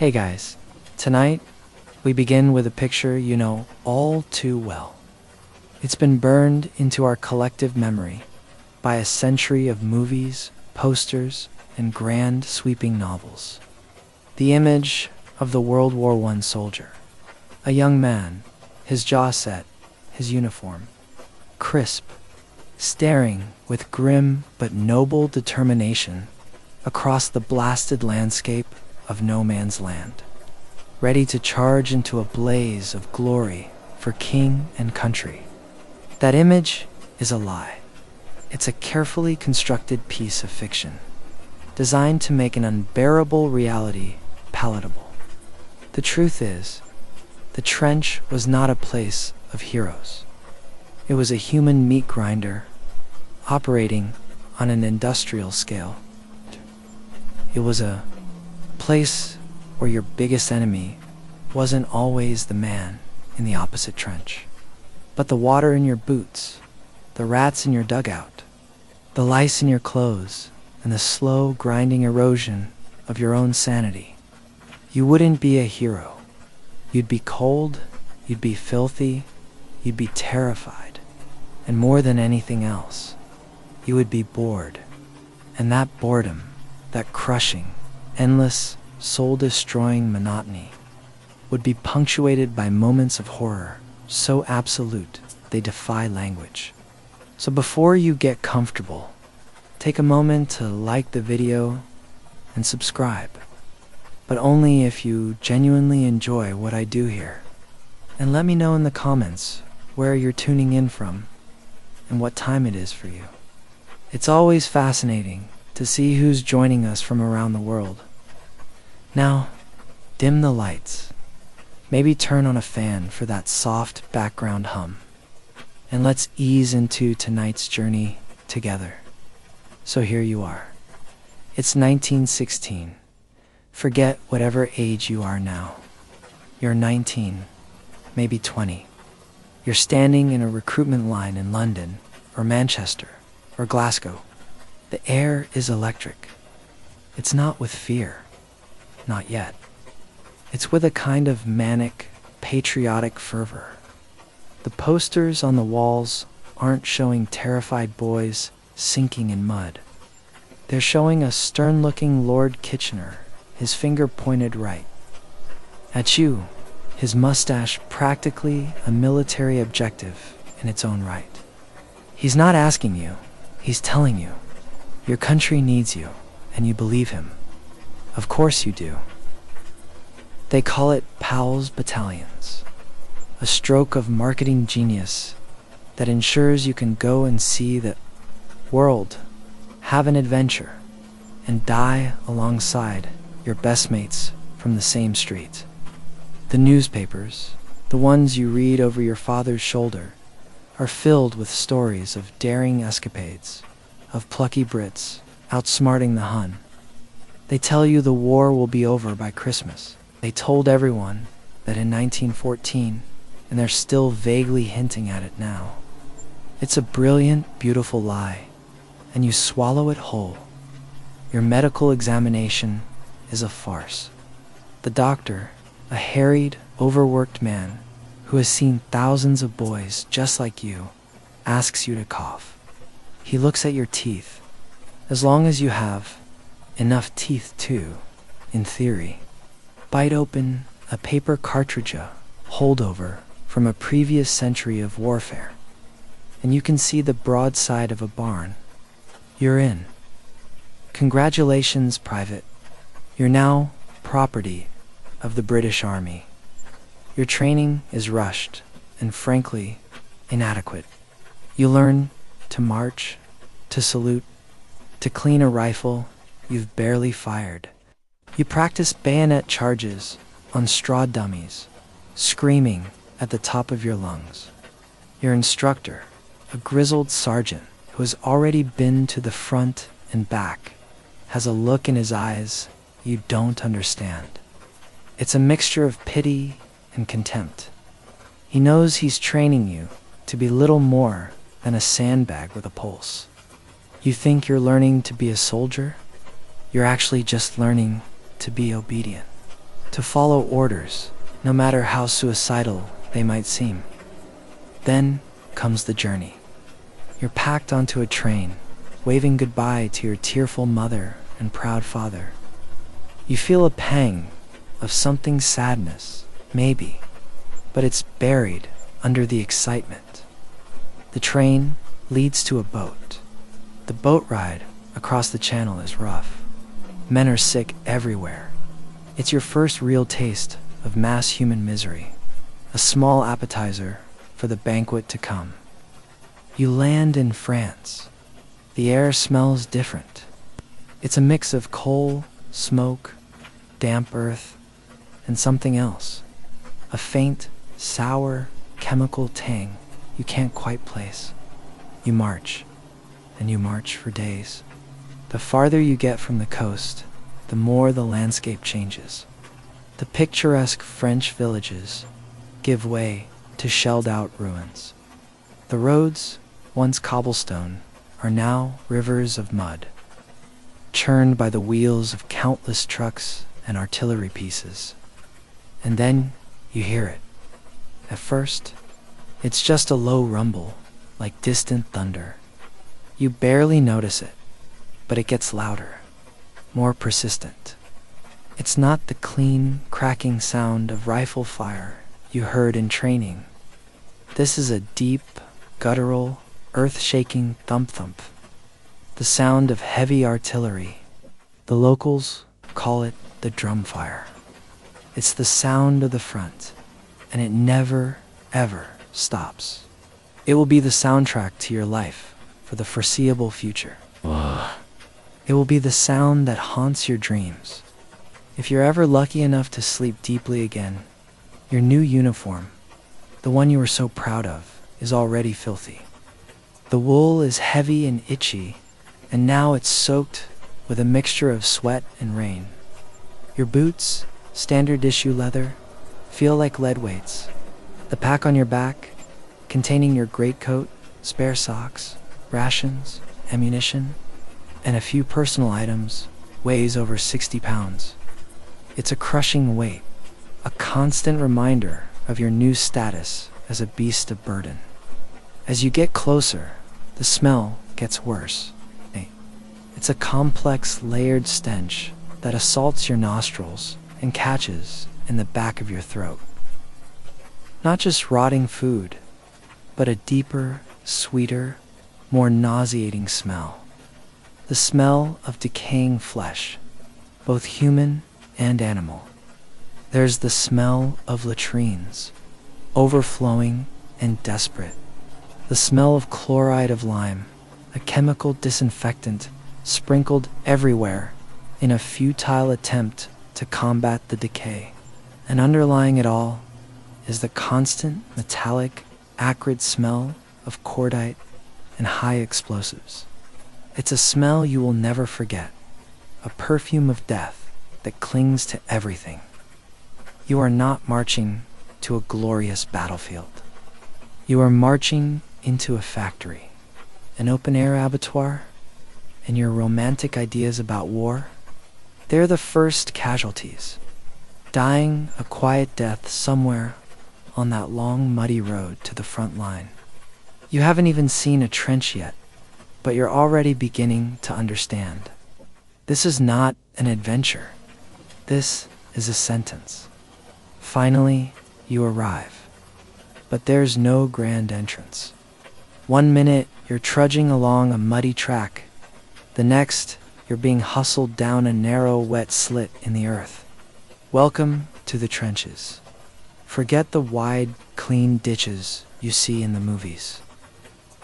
Hey guys, tonight we begin with a picture you know all too well. It's been burned into our collective memory by a century of movies, posters, and grand sweeping novels. The image of the World War I soldier, a young man, his jaw set, his uniform, crisp, staring with grim but noble determination across the blasted landscape of no man's land, ready to charge into a blaze of glory for king and country. That image is a lie. It's a carefully constructed piece of fiction, designed to make an unbearable reality palatable. The truth is, the trench was not a place of heroes. It was a human meat grinder operating on an industrial scale. It was a place where your biggest enemy wasn't always the man in the opposite trench, but the water in your boots, the rats in your dugout, the lice in your clothes, and the slow grinding erosion of your own sanity. You wouldn't be a hero. You'd be cold, you'd be filthy, you'd be terrified, and more than anything else, you would be bored. And that boredom, that crushing, endless, soul-destroying monotony, would be punctuated by moments of horror so absolute they defy language. So before you get comfortable, take a moment to like the video and subscribe, but only if you genuinely enjoy what I do here. And let me know in the comments where you're tuning in from and what time it is for you. It's always fascinating to see who's joining us from around the world. Now, dim the lights. Maybe turn on a fan for that soft background hum. And let's ease into tonight's journey together. So here you are. It's 1916. Forget whatever age you are now. You're 19, maybe 20. You're standing in a recruitment line in London, or Manchester, or Glasgow. The air is electric. It's not with fear. Not yet. It's with a kind of manic, patriotic fervor. The posters on the walls aren't showing terrified boys sinking in mud. They're showing a stern-looking Lord Kitchener, his finger pointed right at you, his mustache practically a military objective in its own right. He's not asking you, he's telling you. Your country needs you, and you believe him. Of course you do. They call it Powell's Battalions, a stroke of marketing genius that ensures you can go and see the world, have an adventure, and die alongside your best mates from the same street. The newspapers, the ones you read over your father's shoulder, are filled with stories of daring escapades, of plucky Brits outsmarting the Hun. They tell you the war will be over by Christmas. They told everyone that in 1914, and they're still vaguely hinting at it now. It's a brilliant, beautiful lie, and you swallow it whole. Your medical examination is a farce. The doctor, a harried, overworked man who has seen thousands of boys just like you, asks you to cough. He looks at your teeth. As long as you have enough teeth too, in theory. Bite open a paper cartridge holdover from a previous century of warfare, and you can see the broadside of a barn. You're in. Congratulations, Private. You're now property of the British Army. Your training is rushed and frankly inadequate. You learn to march, to salute, to clean a rifle you've barely fired. You practice bayonet charges on straw dummies, screaming at the top of your lungs. Your instructor, a grizzled sergeant who has already been to the front and back, has a look in his eyes you don't understand. It's a mixture of pity and contempt. He knows he's training you to be little more than a sandbag with a pulse. You think you're learning to be a soldier? You're actually just learning to be obedient. to follow orders, no matter how suicidal they might seem. Then comes the journey. You're packed onto a train, waving goodbye to your tearful mother and proud father. You feel a pang of something sadness, maybe, but it's buried under the excitement. The train leads to a boat. The boat ride across the channel is rough. Men are sick everywhere. It's your first real taste of mass human misery, a small appetizer for the banquet to come. You land in France. The air smells different. It's a mix of coal, smoke, damp earth, and something else. A faint, sour, chemical tang you can't quite place. You march, and you march for days. The farther you get from the coast, the more the landscape changes. The picturesque French villages give way to shelled-out ruins. The roads, once cobblestone, are now rivers of mud, churned by the wheels of countless trucks and artillery pieces. And then you hear it. At first, it's just a low rumble, like distant thunder. You barely notice it, but it gets louder, more persistent. It's not the clean, cracking sound of rifle fire you heard in training. This is a deep, guttural, earth-shaking thump-thump. The sound of heavy artillery. The locals call it the drum fire. It's the sound of the front, and it never, ever stops. It will be the soundtrack to your life for the foreseeable future. It will be the sound that haunts your dreams. If you're ever lucky enough to sleep deeply again, your new uniform, the one you were so proud of, is already filthy. The wool is heavy and itchy, and now it's soaked with a mixture of sweat and rain. Your boots, standard issue leather, feel like lead weights. The pack on your back, containing your greatcoat, spare socks, rations, ammunition, and a few personal items, weighs over 60 pounds. It's a crushing weight, a constant reminder of your new status as a beast of burden. As you get closer, the smell gets worse. It's a complex, layered stench that assaults your nostrils and catches in the back of your throat. Not just rotting food, but a deeper, sweeter, more nauseating smell. The smell of decaying flesh, both human and animal. There's the smell of latrines, overflowing and desperate. The smell of chloride of lime, a chemical disinfectant sprinkled everywhere in a futile attempt to combat the decay. And underlying it all is the constant, metallic, acrid smell of cordite and high explosives. It's a smell you will never forget, a perfume of death that clings to everything. You are not marching to a glorious battlefield. You are marching into a factory, an open-air abattoir, and your romantic ideas about war, they're the first casualties, dying a quiet death somewhere on that long, muddy road to the front line. You haven't even seen a trench yet, but you're already beginning to understand. This is not an adventure. This is a sentence. Finally, you arrive. But there's no grand entrance. One minute, you're trudging along a muddy track. The next, you're being hustled down a narrow, wet slit in the earth. Welcome to the trenches. Forget the wide, clean ditches you see in the movies.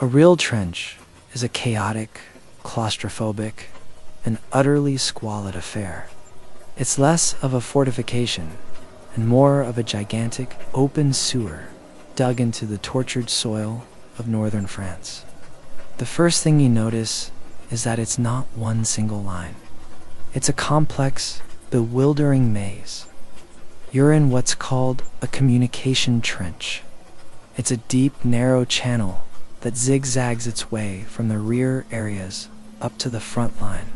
A real trench is a chaotic, claustrophobic, and utterly squalid affair. It's less of a fortification and more of a gigantic, open sewer dug into the tortured soil of northern France. The first thing you notice is that it's not one single line. It's a complex, bewildering maze. You're in what's called a communication trench. It's a deep, narrow channel that zigzags its way from the rear areas up to the front line.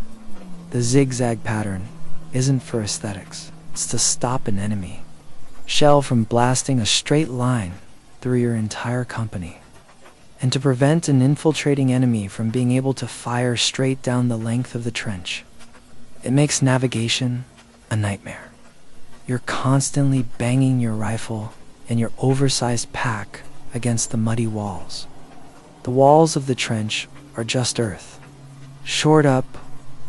The zigzag pattern isn't for aesthetics. It's to stop an enemy shell from blasting a straight line through your entire company, and to prevent an infiltrating enemy from being able to fire straight down the length of the trench. It makes navigation a nightmare. You're constantly banging your rifle and your oversized pack against the muddy walls. The walls of the trench are just earth, shored up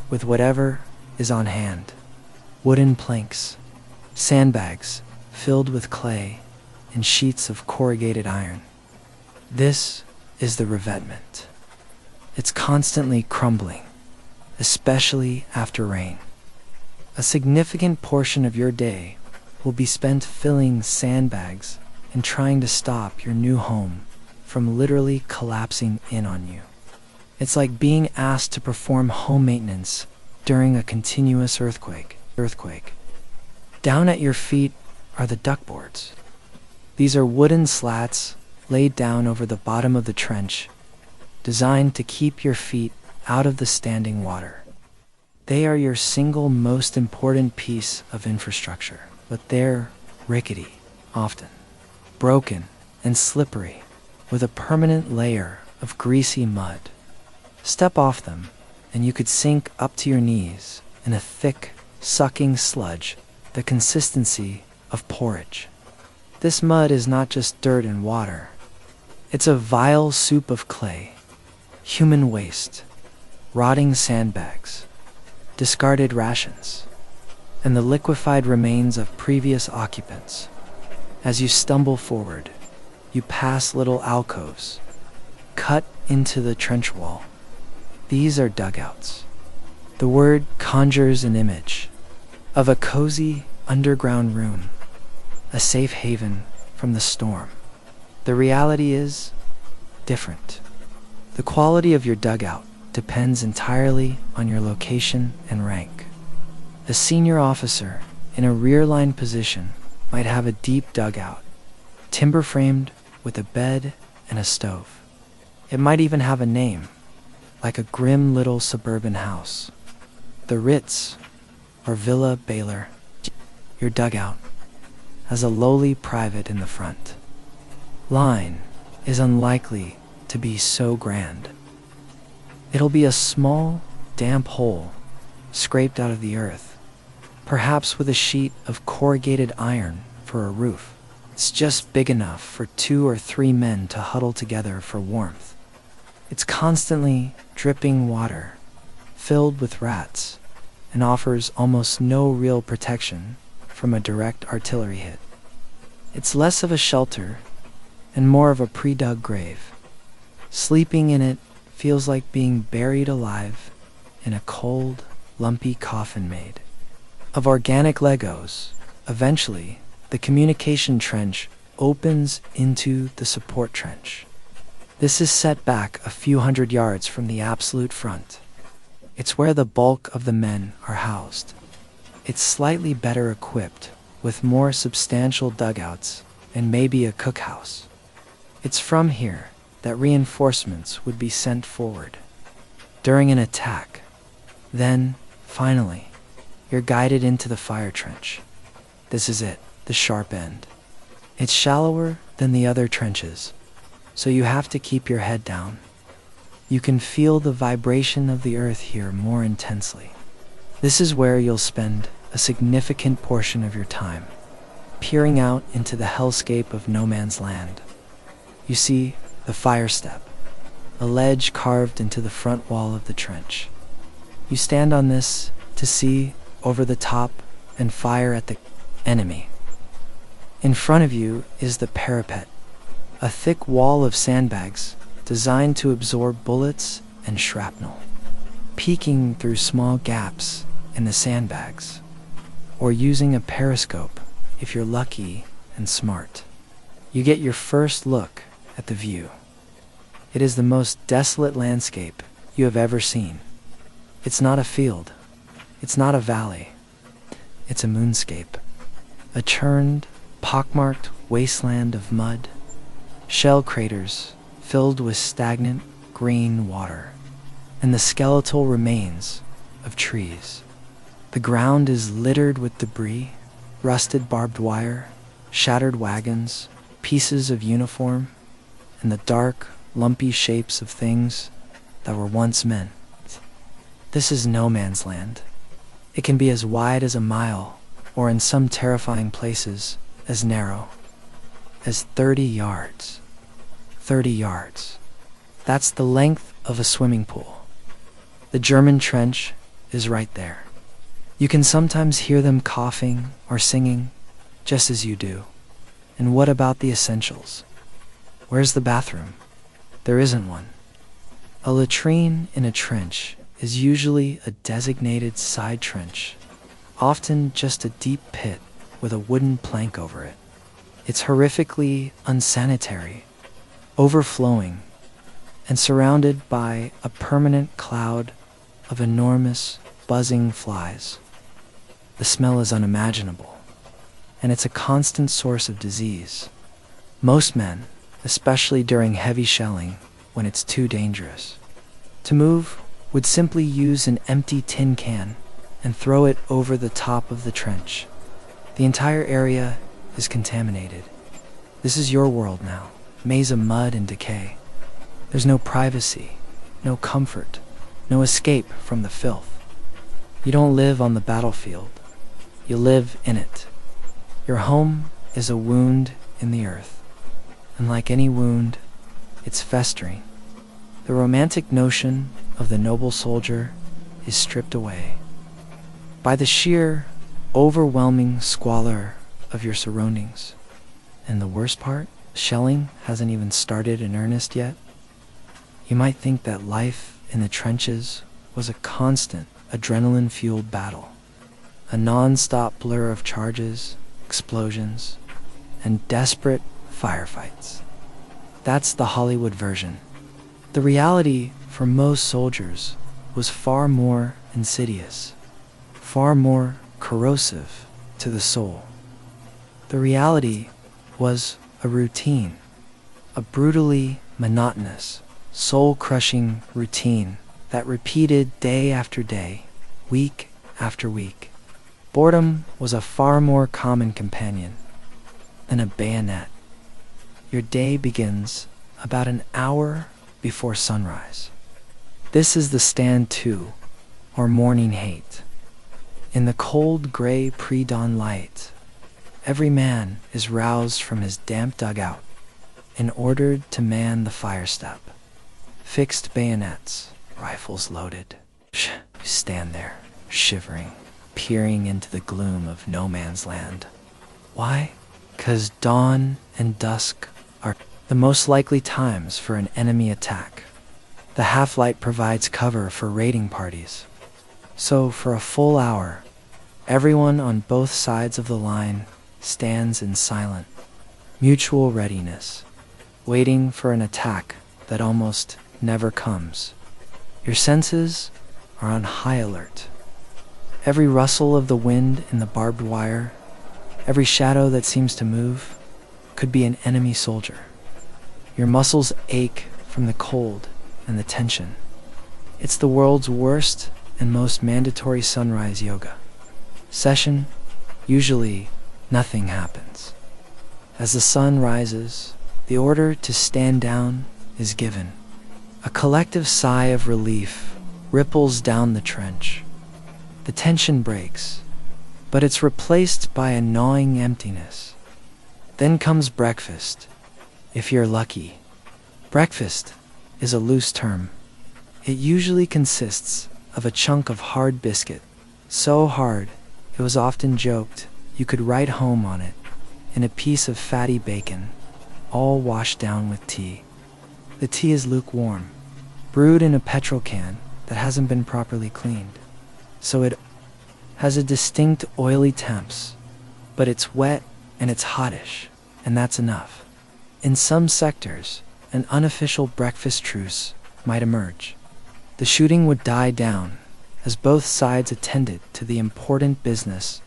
with whatever is on hand. Wooden planks, sandbags filled with clay, and sheets of corrugated iron. This is the revetment. It's constantly crumbling, especially after rain. A significant portion of your day will be spent filling sandbags and trying to stop your new home from literally collapsing in on you. It's like being asked to perform home maintenance during a continuous earthquake. Down at your feet are the duckboards. These are wooden slats laid down over the bottom of the trench, designed to keep your feet out of the standing water. They are your single most important piece of infrastructure, but they're rickety, often broken and slippery, with a permanent layer of greasy mud. Step off them, and you could sink up to your knees in a thick, sucking sludge, the consistency of porridge. This mud is not just dirt and water. It's a vile soup of clay, human waste, rotting sandbags, discarded rations, and the liquefied remains of previous occupants. As you stumble forward, you pass little alcoves, cut into the trench wall. These are dugouts. The word conjures an image of a cozy underground room, a safe haven from the storm. The reality is different. The quality of your dugout depends entirely on your location and rank. A senior officer in a rear-line position might have a deep dugout, timber-framed with a bed and a stove. It might even have a name, like a grim little suburban house, the Ritz or Villa Baylor. Your dugout has a lowly private in the front. Line is unlikely to be so grand. It'll be a small, damp hole scraped out of the earth, perhaps with a sheet of corrugated iron for a roof. It's just big enough for 2 or 3 men to huddle together for warmth. It's constantly dripping water, filled with rats, and offers almost no real protection from a direct artillery hit. It's less of a shelter and more of a pre-dug grave. Sleeping in it feels like being buried alive in a cold, lumpy coffin made of organic Legos. Eventually, the communication trench opens into the support trench. This is set back a few hundred yards from the absolute front. It's where the bulk of the men are housed. It's slightly better equipped, with more substantial dugouts and maybe a cookhouse. It's from here that reinforcements would be sent forward during an attack. Then, finally, you're guided into the fire trench. This is it, the sharp end. It's shallower than the other trenches, so you have to keep your head down. You can feel the vibration of the earth here more intensely. This is where you'll spend a significant portion of your time, peering out into the hellscape of no man's land. You see the fire step, a ledge carved into the front wall of the trench. You stand on this to see over the top and fire at the enemy. In front of you is the parapet, a thick wall of sandbags designed to absorb bullets and shrapnel. Peeking through small gaps in the sandbags, or using a periscope if you're lucky and smart, you get your first look at the view. It is the most desolate landscape you have ever seen. It's not a field, it's not a valley, it's a moonscape, a churned, pockmarked wasteland of mud, shell craters filled with stagnant green water, and the skeletal remains of trees. The ground is littered with debris, rusted barbed wire, shattered wagons, pieces of uniform, and the dark, lumpy shapes of things that were once men. This is no man's land. It can be as wide as a mile, or in some terrifying places, as narrow as 30 yards. 30 yards. That's the length of a swimming pool. The German trench is right there. You can sometimes hear them coughing or singing, just as you do. And what about the essentials? Where's the bathroom? There isn't one. A latrine in a trench is usually a designated side trench, often just a deep pit with a wooden plank over it. It's horrifically unsanitary, overflowing, and surrounded by a permanent cloud of enormous, buzzing flies. The smell is unimaginable, and it's a constant source of disease. Most men, especially during heavy shelling, when it's too dangerous to move, would simply use an empty tin can and throw it over the top of the trench. The entire area is contaminated. This is your world now, maze of mud and decay. There's no privacy, no comfort, no escape from the filth. You don't live on the battlefield. You live in it. Your home is a wound in the earth, and like any wound, it's festering. The romantic notion of the noble soldier is stripped away by the sheer, overwhelming squalor of your surroundings. And the worst part, shelling hasn't even started in earnest yet. You might think that life in the trenches was a constant, adrenaline-fueled battle, a non-stop blur of charges, explosions, and desperate firefights. That's the Hollywood version. The reality for most soldiers was far more insidious, far more corrosive to the soul. The reality was a routine, a brutally monotonous, soul-crushing routine that repeated day after day, week after week. Boredom was a far more common companion than a bayonet. Your day begins about an hour before sunrise. This is the stand to, or morning hate. In the cold gray pre-dawn light, every man is roused from his damp dugout and ordered to man the fire step. Fixed bayonets, rifles loaded. You stand there, shivering, peering into the gloom of no man's land. Why? 'Cause dawn and dusk are the most likely times for an enemy attack. The half-light provides cover for raiding parties. So for a full hour, everyone on both sides of the line stands in silent, mutual readiness, waiting for an attack that almost never comes. Your senses are on high alert. Every rustle of the wind in the barbed wire, every shadow that seems to move, could be an enemy soldier. Your muscles ache from the cold and the tension. It's the world's worst and most mandatory sunrise yoga session. Usually, nothing happens. As the sun rises, the order to stand down is given. A collective sigh of relief ripples down the trench. The tension breaks, but it's replaced by a gnawing emptiness. Then comes breakfast, if you're lucky. Breakfast is a loose term. It usually consists of a chunk of hard biscuit, so hard it was often joked you could write home on it, and a piece of fatty bacon, all washed down with tea. The tea is lukewarm, brewed in a petrol can that hasn't been properly cleaned, so it has a distinct oily temps, but it's wet and it's hottish, and that's enough. In some sectors, an unofficial breakfast truce might emerge. The shooting would die down as both sides attended to the important business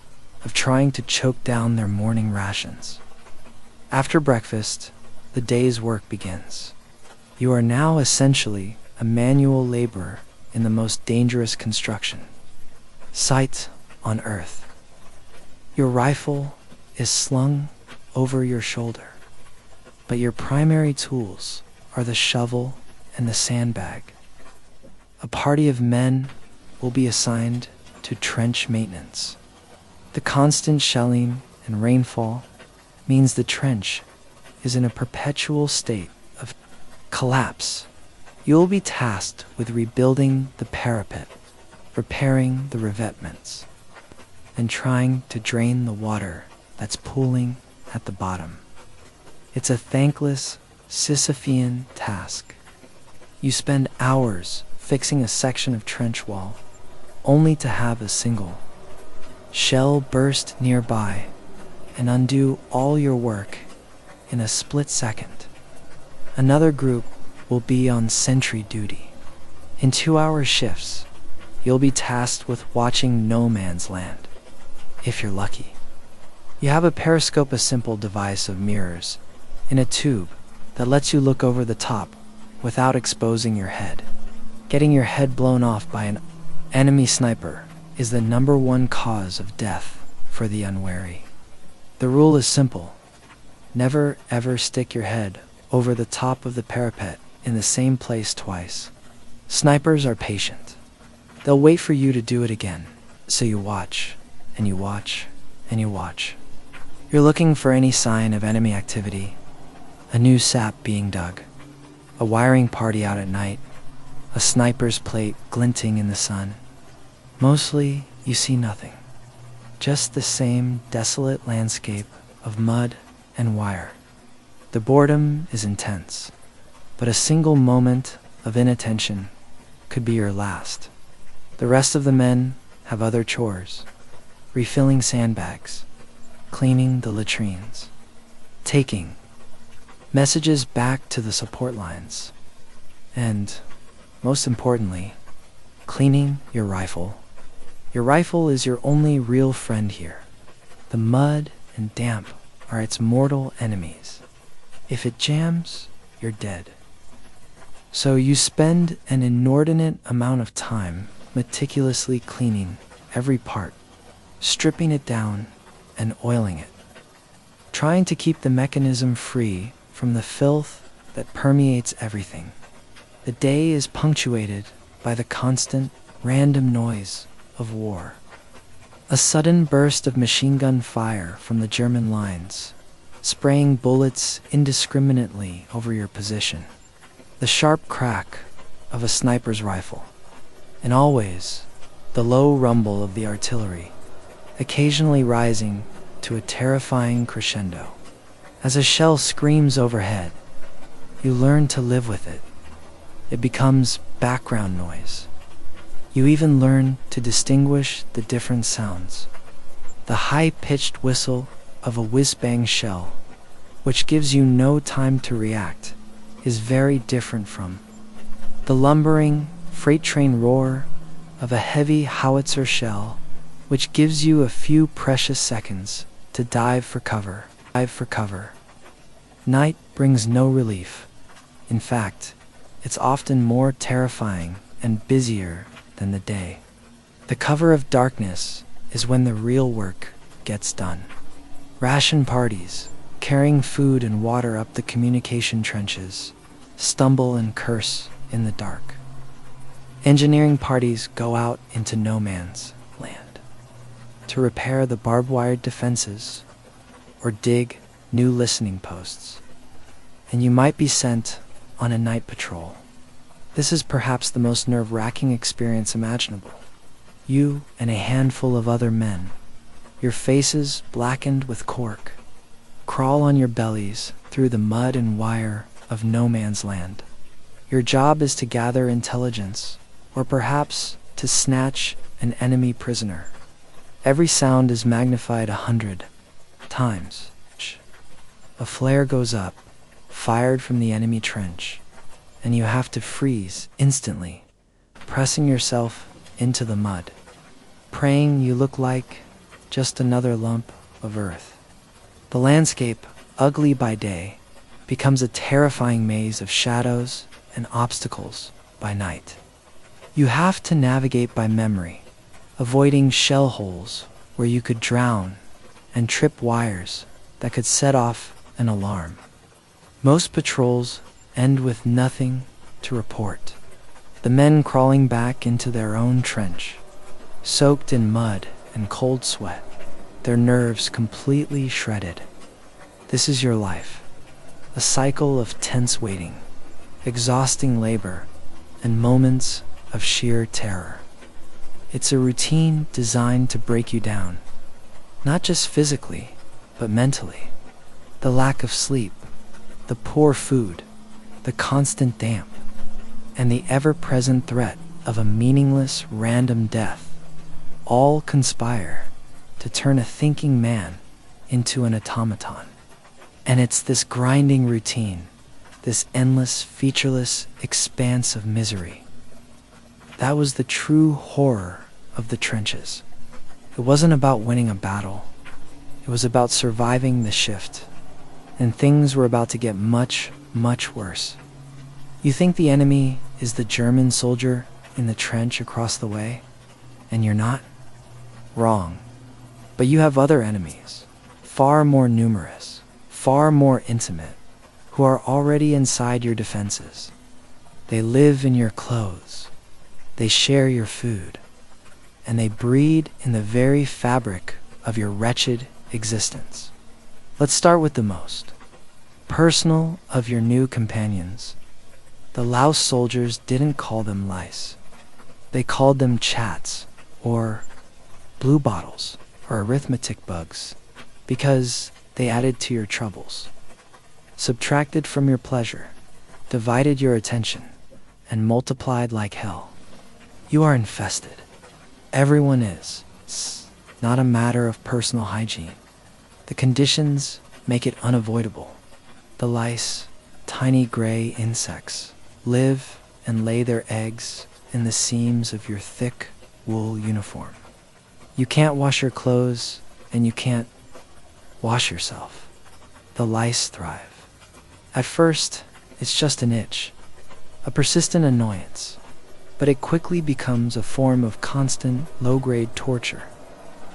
of trying to choke down their morning rations. After breakfast, the day's work begins. You are now essentially a manual laborer in the most dangerous construction site on Earth. Your rifle is slung over your shoulder, but your primary tools are the shovel and the sandbag. A party of men will be assigned to trench maintenance. The constant shelling and rainfall means the trench is in a perpetual state of collapse. You'll be tasked with rebuilding the parapet, repairing the revetments, and trying to drain the water that's pooling at the bottom. It's a thankless Sisyphean task. You spend hours fixing a section of trench wall, only to have a single shell burst nearby and undo all your work in a split second. Another group will be on sentry duty. In 2-hour shifts, you'll be tasked with watching no man's land, if you're lucky. You have a periscope, a simple device of mirrors in a tube that lets you look over the top without exposing your head. Getting your head blown off by an enemy sniper is the #1 cause of death for the unwary. The rule is simple. Never ever stick your head over the top of the parapet in the same place twice. Snipers are patient. They'll wait for you to do it again, so you watch, and you watch, and you watch. You're looking for any sign of enemy activity, a new sap being dug, a wiring party out at night, a sniper's plate glinting in the sun. Mostly, you see nothing. Just the same desolate landscape of mud and wire. The boredom is intense, but a single moment of inattention could be your last. The rest of the men have other chores: refilling sandbags, cleaning the latrines, taking messages back to the support lines, and, most importantly, cleaning your rifle. Your rifle is your only real friend here. The mud and damp are its mortal enemies. If it jams, you're dead. So you spend an inordinate amount of time meticulously cleaning every part, stripping it down and oiling it, trying to keep the mechanism free from the filth that permeates everything. The day is punctuated by the constant, random noise of war. A sudden burst of machine gun fire from the German lines, spraying bullets indiscriminately over your position. The sharp crack of a sniper's rifle, and always the low rumble of the artillery, occasionally rising to a terrifying crescendo. As a shell screams overhead, you learn to live with it. It becomes background noise. You even learn to distinguish the different sounds. The high-pitched whistle of a whiz-bang shell, which gives you no time to react, is very different from the lumbering freight train roar of a heavy howitzer shell, which gives you a few precious seconds to dive for cover. Night brings no relief. In fact, it's often more terrifying and busier than the day. The cover of darkness is when the real work gets done. Ration parties, carrying food and water up the communication trenches, stumble and curse in the dark. Engineering parties go out into no man's land to repair the barbed wire defenses or dig new listening posts. And you might be sent on a night patrol. This is perhaps the most nerve-wracking experience imaginable. You and a handful of other men, your faces blackened with cork, crawl on your bellies through the mud and wire of no man's land. Your job is to gather intelligence, or perhaps to snatch an enemy prisoner. Every sound is magnified 100 times. A flare goes up, fired from the enemy trench, and you have to freeze instantly, pressing yourself into the mud, praying you look like just another lump of earth. The landscape, ugly by day, becomes a terrifying maze of shadows and obstacles by night. You have to navigate by memory, avoiding shell holes where you could drown and trip wires that could set off an alarm. Most patrols end with nothing to report. The men crawling back into their own trench, soaked in mud and cold sweat, their nerves completely shredded. This is your life, a cycle of tense waiting, exhausting labor, and moments of sheer terror. It's a routine designed to break you down, not just physically, but mentally. The lack of sleep, the poor food, the constant damp, and the ever-present threat of a meaningless, random death all conspire to turn a thinking man into an automaton. And it's this grinding routine, this endless, featureless expanse of misery. That was the true horror of the trenches. It wasn't about winning a battle. It was about surviving the shift. And things were about to get much, much worse. You think the enemy is the German soldier in the trench across the way, and you're not? Wrong. But you have other enemies, far more numerous, far more intimate, who are already inside your defenses. They live in your clothes, they share your food, and they breed in the very fabric of your wretched existence. Let's start with the most personal of your new companions. The Laos soldiers didn't call them lice. They called them chats, or blue bottles, or arithmetic bugs, because they added to your troubles, subtracted from your pleasure, divided your attention, and multiplied like hell. You are infested. Everyone is. It's not a matter of personal hygiene. The conditions make it unavoidable. The lice, tiny gray insects, live and lay their eggs in the seams of your thick wool uniform. You can't wash your clothes, and you can't wash yourself. The lice thrive. At first, it's just an itch, a persistent annoyance, but it quickly becomes a form of constant, low-grade torture.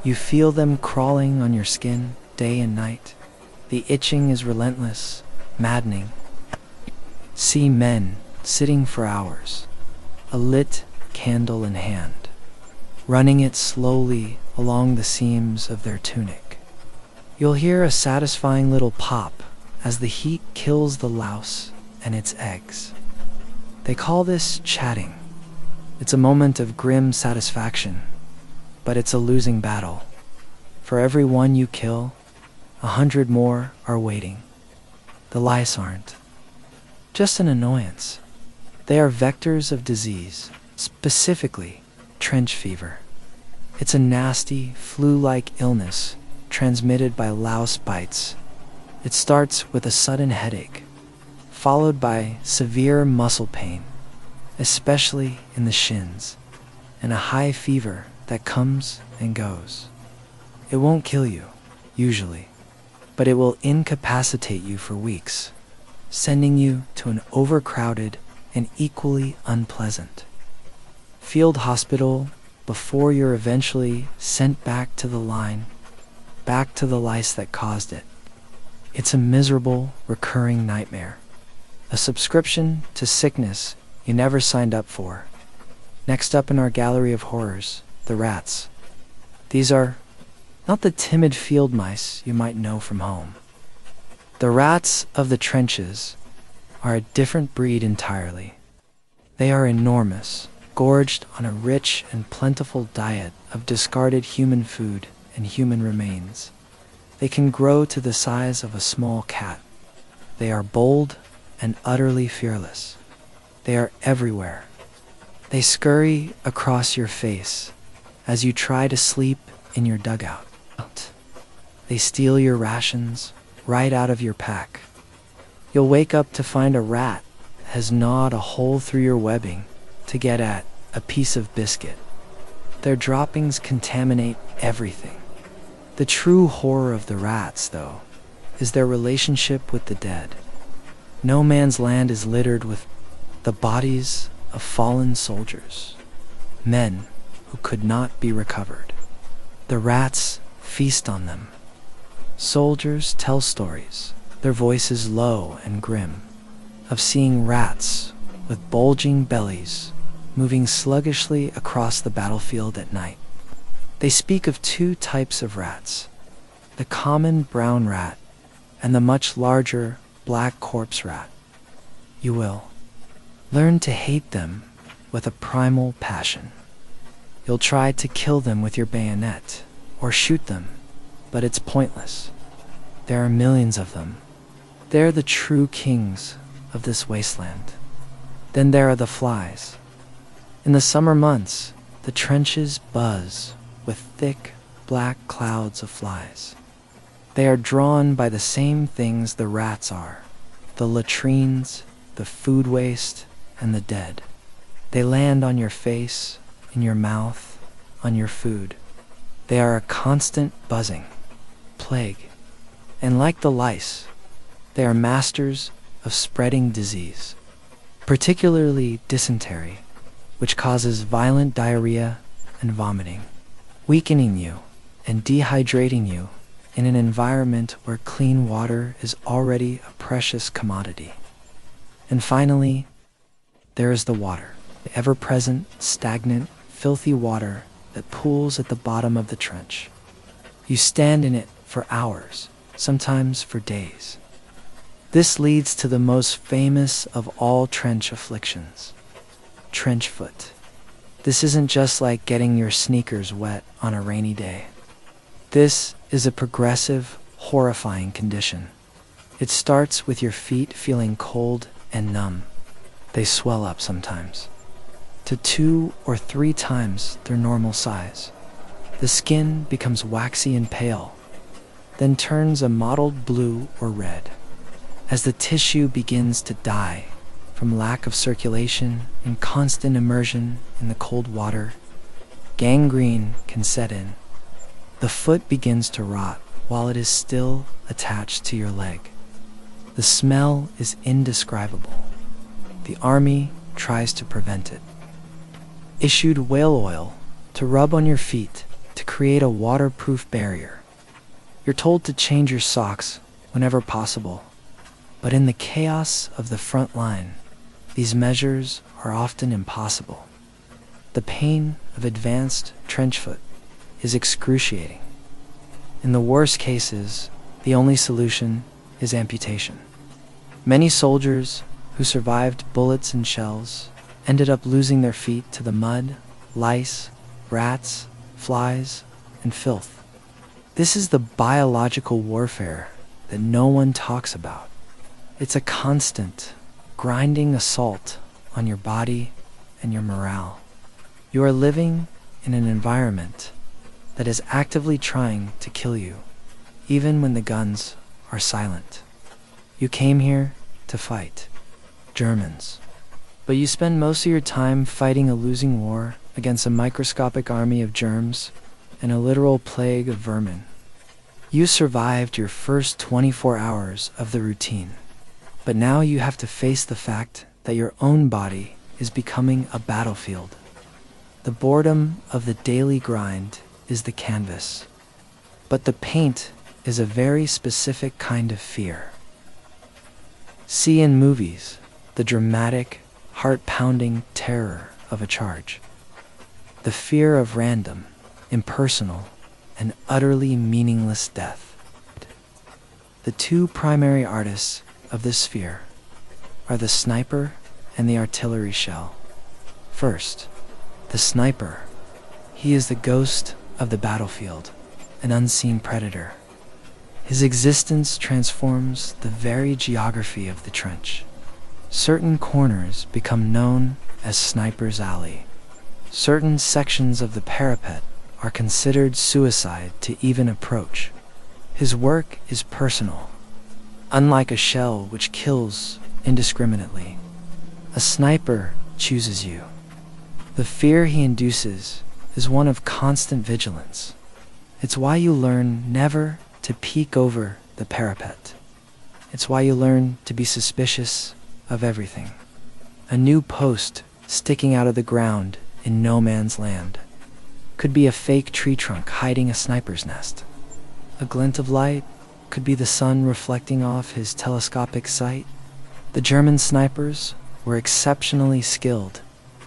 You feel them crawling on your skin day and night. The itching is relentless, maddening. See men sitting for hours, a lit candle in hand, running it slowly along the seams of their tunic. You'll hear a satisfying little pop as the heat kills the louse and its eggs. They call this chatting. It's a moment of grim satisfaction, but it's a losing battle. For every one you kill, 100 more are waiting. The lice aren't just an annoyance. They are vectors of disease, specifically trench fever. It's a nasty, flu-like illness transmitted by louse bites. It starts with a sudden headache, followed by severe muscle pain, especially in the shins, and a high fever that comes and goes. It won't kill you, usually, but it will incapacitate you for weeks, sending you to an overcrowded and equally unpleasant field hospital before you're eventually sent back to the line, back to the lice that caused it. It's a miserable, recurring nightmare, a subscription to sickness you never signed up for. Next up in our gallery of horrors, the rats. These are not the timid field mice you might know from home. The rats of the trenches are a different breed entirely. They are enormous, gorged on a rich and plentiful diet of discarded human food and human remains. They can grow to the size of a small cat. They are bold and utterly fearless. They are everywhere. They scurry across your face as you try to sleep in your dugout. They steal your rations right out of your pack. You'll wake up to find a rat has gnawed a hole through your webbing to get at a piece of biscuit. Their droppings contaminate everything. The true horror of the rats, though, is their relationship with the dead. No man's land is littered with the bodies of fallen soldiers, men who could not be recovered. The rats feast on them, Soldiers tell stories, their voices low and grim, of seeing rats with bulging bellies moving sluggishly across the battlefield at night. They speak of two types of rats, the common brown rat and the much larger black corpse rat. You will learn to hate them with a primal passion. You'll try to kill them with your bayonet or shoot them, but it's pointless. There are millions of them. They're the true kings of this wasteland. Then there are the flies. In the summer months, the trenches buzz with thick, black clouds of flies. They are drawn by the same things the rats are: the latrines, the food waste, and the dead. They land on your face, in your mouth, on your food. They are a constant buzzing plague. And like the lice, they are masters of spreading disease, particularly dysentery, which causes violent diarrhea and vomiting, weakening you and dehydrating you in an environment where clean water is already a precious commodity. And finally, there is the water, the ever-present, stagnant, filthy water that pools at the bottom of the trench. You stand in it for hours, sometimes for days. This leads to the most famous of all trench afflictions, trench foot. This isn't just like getting your sneakers wet on a rainy day. This is a progressive, horrifying condition. It starts with your feet feeling cold and numb. They swell up sometimes to 2 or 3 times their normal size. The skin becomes waxy and pale, then turns a mottled blue or red. As the tissue begins to die from lack of circulation and constant immersion in the cold water, gangrene can set in. The foot begins to rot while it is still attached to your leg. The smell is indescribable. The army tries to prevent it. Issued whale oil to rub on your feet to create a waterproof barrier. You're told to change your socks whenever possible, but in the chaos of the front line, these measures are often impossible. The pain of advanced trench foot is excruciating. In the worst cases, the only solution is amputation. Many soldiers who survived bullets and shells ended up losing their feet to the mud, lice, rats, flies, and filth. This is the biological warfare that no one talks about. It's a constant, grinding assault on your body and your morale. You are living in an environment that is actively trying to kill you, even when the guns are silent. You came here to fight Germans, but you spend most of your time fighting a losing war against a microscopic army of germs and a literal plague of vermin. You survived your first 24 hours of the routine, but now you have to face the fact that your own body is becoming a battlefield. The boredom of the daily grind is the canvas, but the paint is a very specific kind of fear. See in movies the dramatic, heart-pounding terror of a charge. The fear of random, impersonal, and utterly meaningless death. The two primary artists of this fear are the sniper and the artillery shell. First, the sniper. He is the ghost of the battlefield, an unseen predator. His existence transforms the very geography of the trench. Certain corners become known as Sniper's Alley. Certain sections of the parapet are considered suicide to even approach. His work is personal. Unlike a shell which kills indiscriminately, a sniper chooses you. The fear he induces is one of constant vigilance. It's why you learn never to peek over the parapet. It's why you learn to be suspicious of everything. A new post sticking out of the ground in no man's land could be a fake tree trunk hiding a sniper's nest. A glint of light could be the sun reflecting off his telescopic sight. The German snipers were exceptionally skilled,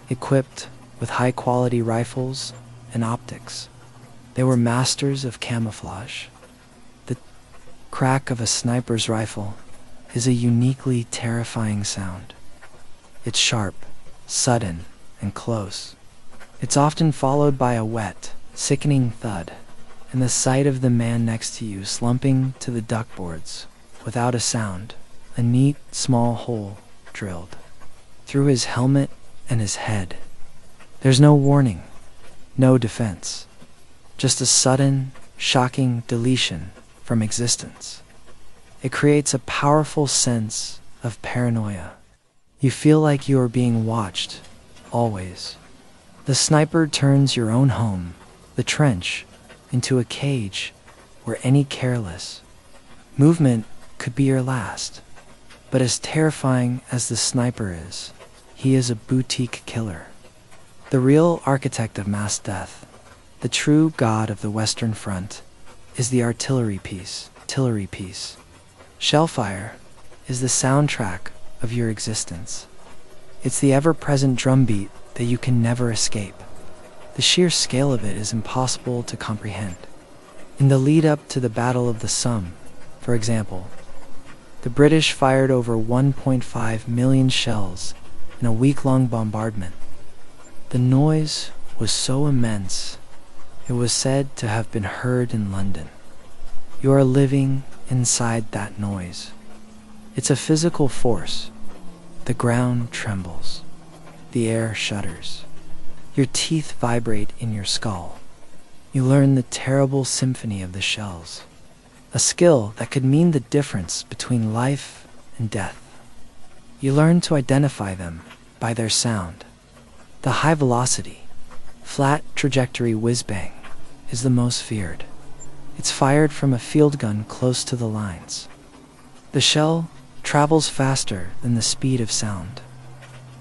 equipped with high-quality rifles and optics. They were masters of camouflage. The crack of a sniper's rifle is a uniquely terrifying sound. It's sharp, sudden, and close. It's often followed by a wet, sickening thud, and the sight of the man next to you slumping to the duckboards without a sound, a neat, small hole drilled through his helmet and his head. There's no warning, no defense, just a sudden, shocking deletion from existence. It creates a powerful sense of paranoia. You feel like you are being watched, always. The sniper turns your own home, the trench, into a cage where any careless movement could be your last. But as terrifying as the sniper is, he is a boutique killer. The real architect of mass death, the true god of the Western Front, is the artillery piece. Shellfire is the soundtrack of your existence. It's the ever-present drumbeat that you can never escape. The sheer scale of it is impossible to comprehend. In the lead-up to the Battle of the Somme, for example, the British fired over 1.5 million shells in a week-long bombardment. The noise was so immense, it was said to have been heard in London. You are living inside that noise. It's a physical force. The ground trembles. The air shudders. Your teeth vibrate in your skull. You learn the terrible symphony of the shells, a skill that could mean the difference between life and death. You learn to identify them by their sound. The high velocity, flat trajectory whiz-bang is the most feared. It's fired from a field gun close to the lines. The shell travels faster than the speed of sound,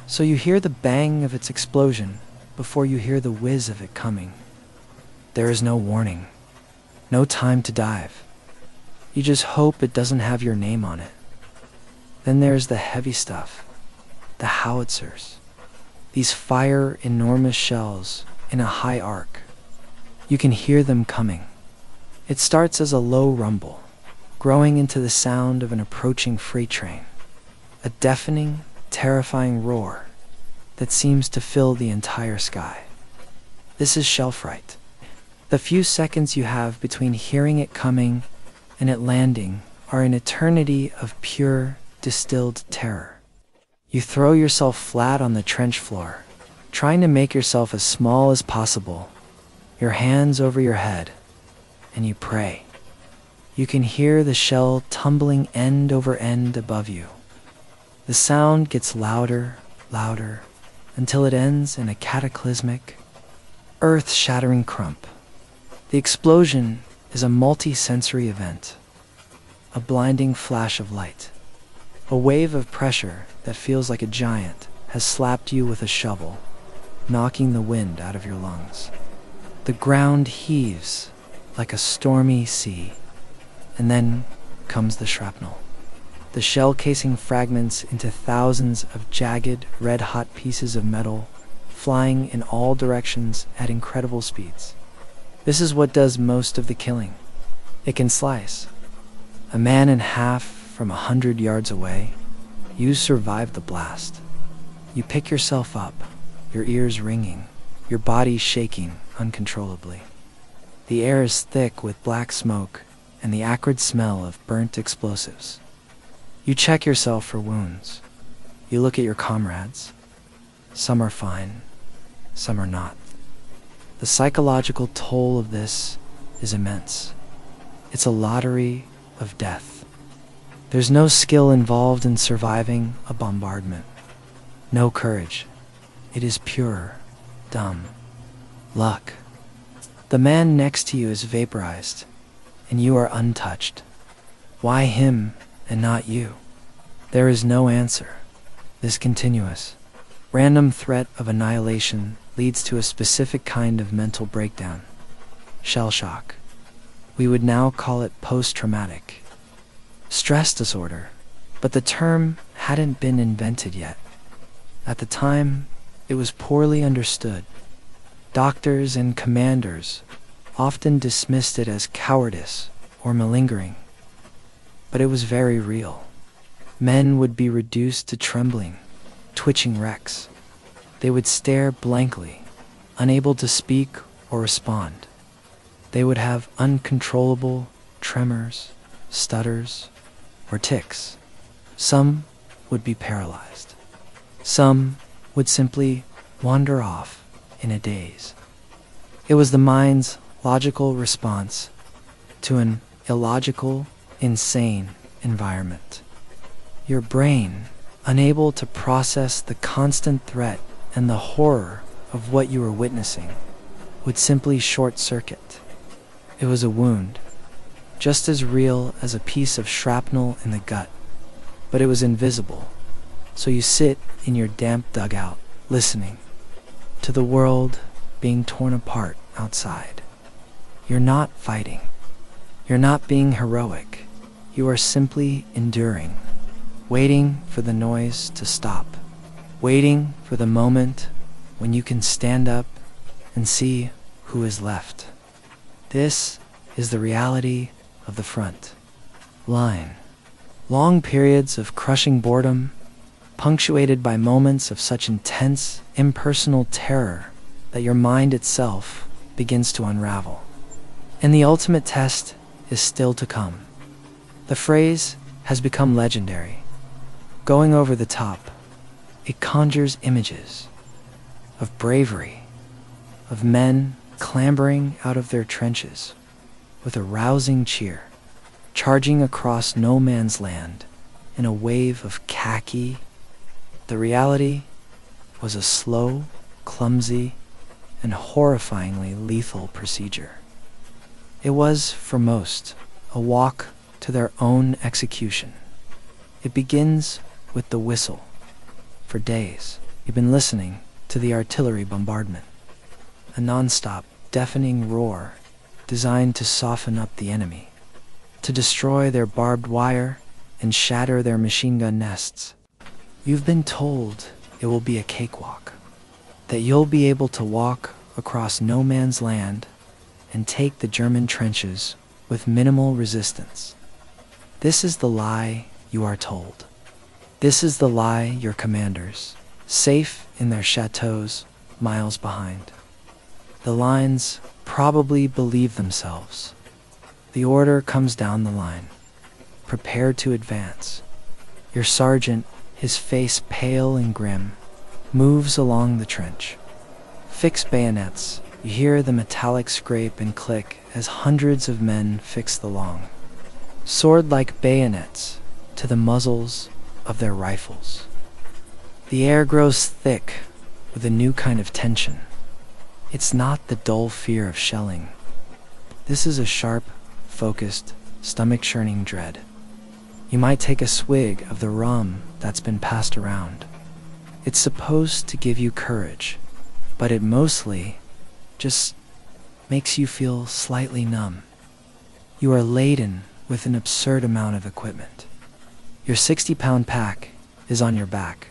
so you hear the bang of its explosion before you hear the whiz of it coming. There is no warning, no time to dive. You just hope it doesn't have your name on it. Then there's the heavy stuff, the howitzers. These fire enormous shells in a high arc. You can hear them coming. It starts as a low rumble, growing into the sound of an approaching freight train, a deafening, terrifying roar that seems to fill the entire sky. This is shell fright. The few seconds you have between hearing it coming and it landing are an eternity of pure, distilled terror. You throw yourself flat on the trench floor, trying to make yourself as small as possible, your hands over your head, and you pray. You can hear the shell tumbling end over end above you. The sound gets louder, until it ends in a cataclysmic, earth-shattering crump. The explosion is a multi-sensory event, a blinding flash of light, a wave of pressure that feels like a giant has slapped you with a shovel, knocking the wind out of your lungs. The ground heaves like a stormy sea, and then comes the shrapnel. The shell casing fragments into thousands of jagged, red-hot pieces of metal, flying in all directions at incredible speeds. This is what does most of the killing. It can slice a man in half from 100 yards away. You survive the blast. You pick yourself up, your ears ringing, your body shaking uncontrollably. The air is thick with black smoke and the acrid smell of burnt explosives. You check yourself for wounds. You look at your comrades. Some are fine, some are not. The psychological toll of this is immense. It's a lottery of death. There's no skill involved in surviving a bombardment. No courage. It is pure, dumb luck. The man next to you is vaporized, and you are untouched. Why him and not you? There is no answer. This continuous, random threat of annihilation leads to a specific kind of mental breakdown. Shell shock. We would now call it post-traumatic. stress disorder, but the term hadn't been invented yet. At the time, it was poorly understood. Doctors and commanders often dismissed it as cowardice or malingering, but it was very real. Men would be reduced to trembling, twitching wrecks. They would stare blankly, unable to speak or respond. They would have uncontrollable tremors, stutters, or tics. Some would be paralyzed. Some would simply wander off in a daze. It was the mind's logical response to an illogical, insane environment. Your brain, unable to process the constant threat and the horror of what you were witnessing, would simply short-circuit. It was a wound, just as real as a piece of shrapnel in the gut, but it was invisible. So you sit in your damp dugout, listening to the world being torn apart outside. You're not fighting. You're not being heroic. You are simply enduring, waiting for the noise to stop, waiting for the moment when you can stand up and see who is left. This is the reality of the front line. Long periods of crushing boredom, punctuated by moments of such intense, impersonal terror that your mind itself begins to unravel. And the ultimate test is still to come. The phrase has become legendary. Going over the top, it conjures images of bravery, of men clambering out of their trenches with a rousing cheer, charging across no man's land in a wave of khaki. The reality was a slow, clumsy, and horrifyingly lethal procedure. It was, for most, a walk to their own execution. It begins with the whistle. For days, you've been listening to the artillery bombardment, a non-stop, deafening roar designed to soften up the enemy, to destroy their barbed wire and shatter their machine gun nests. You've been told it will be a cakewalk, that you'll be able to walk across no man's land and take the German trenches with minimal resistance. This is the lie you are told. This is the lie your commanders, safe in their chateaus miles behind. The lines probably believe themselves. The order comes down the line. Prepare to advance. Your sergeant, his face pale and grim, moves along the trench. Fix bayonets. You hear the metallic scrape and click as hundreds of men fix the long, sword-like bayonets to the muzzles of their rifles. The air grows thick with a new kind of tension. It's not the dull fear of shelling. This is a sharp, focused, stomach-churning dread. You might take a swig of the rum that's been passed around. It's supposed to give you courage, but it mostly just makes you feel slightly numb. You are laden with an absurd amount of equipment. Your 60-pound pack is on your back.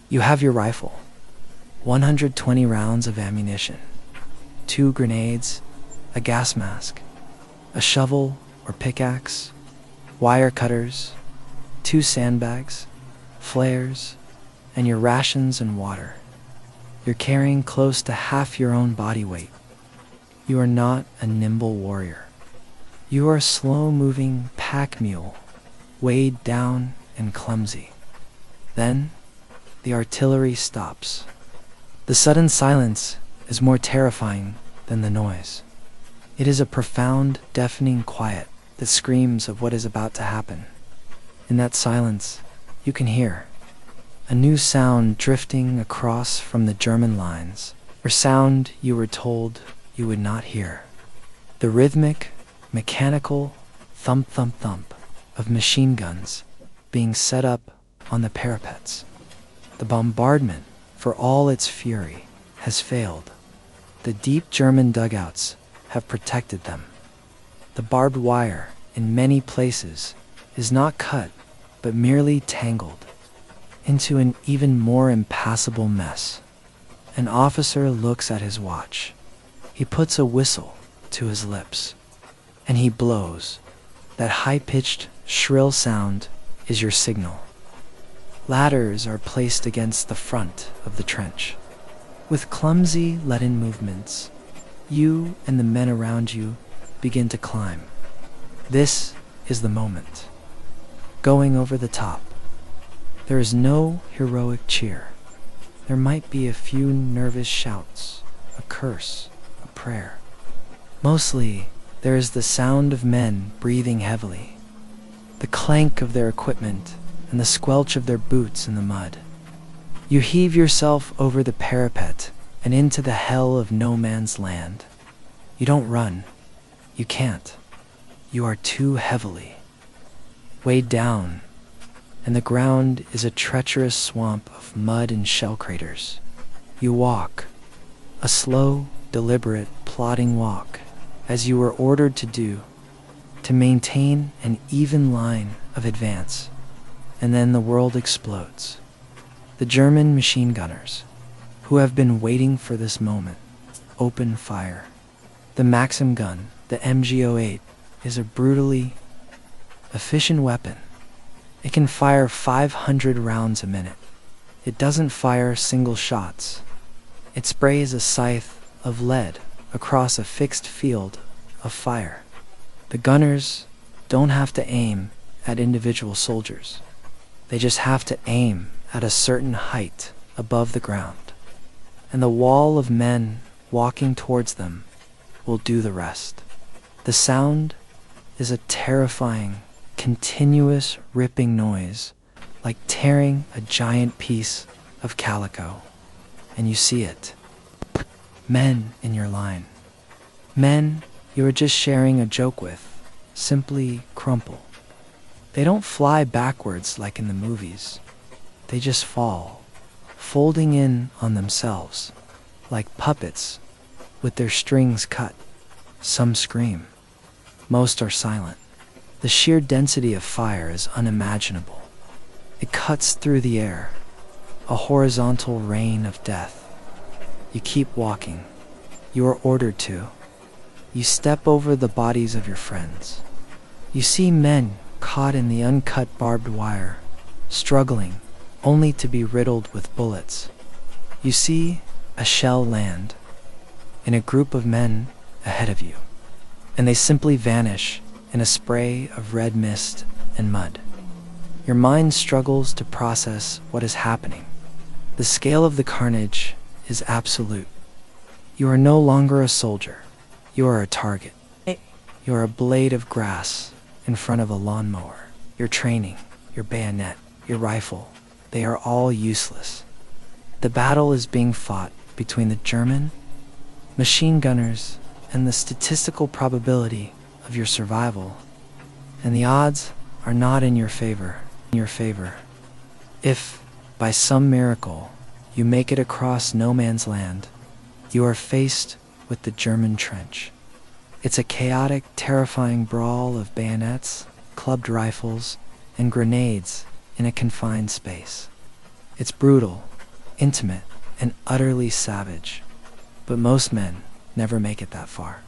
You have your rifle, 120 rounds of ammunition, 2 grenades, a gas mask, a shovel or pickaxe, wire cutters, 2 sandbags, flares, and your rations and water. You're carrying close to half your own body weight. You are not a nimble warrior. You are a slow-moving pack mule, weighed down and clumsy. Then, the artillery stops. The sudden silence is more terrifying than the noise. It is a profound, deafening quiet that screams of what is about to happen. In that silence, you can hear a new sound drifting across from the German lines, or sound you were told you would not hear. The rhythmic, mechanical thump-thump-thump of machine guns being set up on the parapets. The bombardment, for all its fury, has failed. The deep German dugouts have protected them. The barbed wire, in many places, is not cut, but merely tangled into an even more impassable mess. An officer looks at his watch. He puts a whistle to his lips, and he blows. That high-pitched, shrill sound is your signal. Ladders are placed against the front of the trench. With clumsy, let-in movements, you and the men around you begin to climb. This is the moment. Going over the top. There is no heroic cheer. There might be a few nervous shouts, a curse, a prayer. Mostly, there is the sound of men breathing heavily, the clank of their equipment, and the squelch of their boots in the mud. You heave yourself over the parapet and into the hell of no man's land. You don't run. You can't. You are too heavily weighed down, and the ground is a treacherous swamp of mud and shell craters. You walk, a slow, deliberate, plodding walk, as you were ordered to do, to maintain an even line of advance, and then the world explodes. The German machine gunners, who have been waiting for this moment, open fire. The Maxim gun, the MG08, is a brutally efficient weapon. It can fire 500 rounds a minute. It doesn't fire single shots. It sprays a scythe of lead across a fixed field of fire. The gunners don't have to aim at individual soldiers. They just have to aim at a certain height above the ground, and the wall of men walking towards them will do the rest. The sound is a terrifying, continuous ripping noise, like tearing a giant piece of calico. And you see it. Men in your line. Men you were just sharing a joke with simply crumple. They don't fly backwards like in the movies. They just fall, folding in on themselves, like puppets with their strings cut. Some scream. Most are silent. The sheer density of fire is unimaginable. It cuts through the air, a horizontal rain of death. You keep walking. You are ordered to. You step over the bodies of your friends. You see men caught in the uncut barbed wire, struggling only to be riddled with bullets. You see a shell land in a group of men ahead of you, and they simply vanish in a spray of red mist and mud. Your mind struggles to process what is happening. The scale of the carnage is absolute. You are no longer a soldier. You are a target. You are a blade of grass in front of a lawnmower. Your training, your bayonet, your rifle, they are all useless. The battle is being fought between the German machine gunners and the statistical probability of your survival, and the odds are not in your favor. If, by some miracle, you make it across no man's land, you are faced with the German trench. It's a chaotic, terrifying brawl of bayonets, clubbed rifles, and grenades in a confined space. It's brutal, intimate, and utterly savage, but most men never make it that far.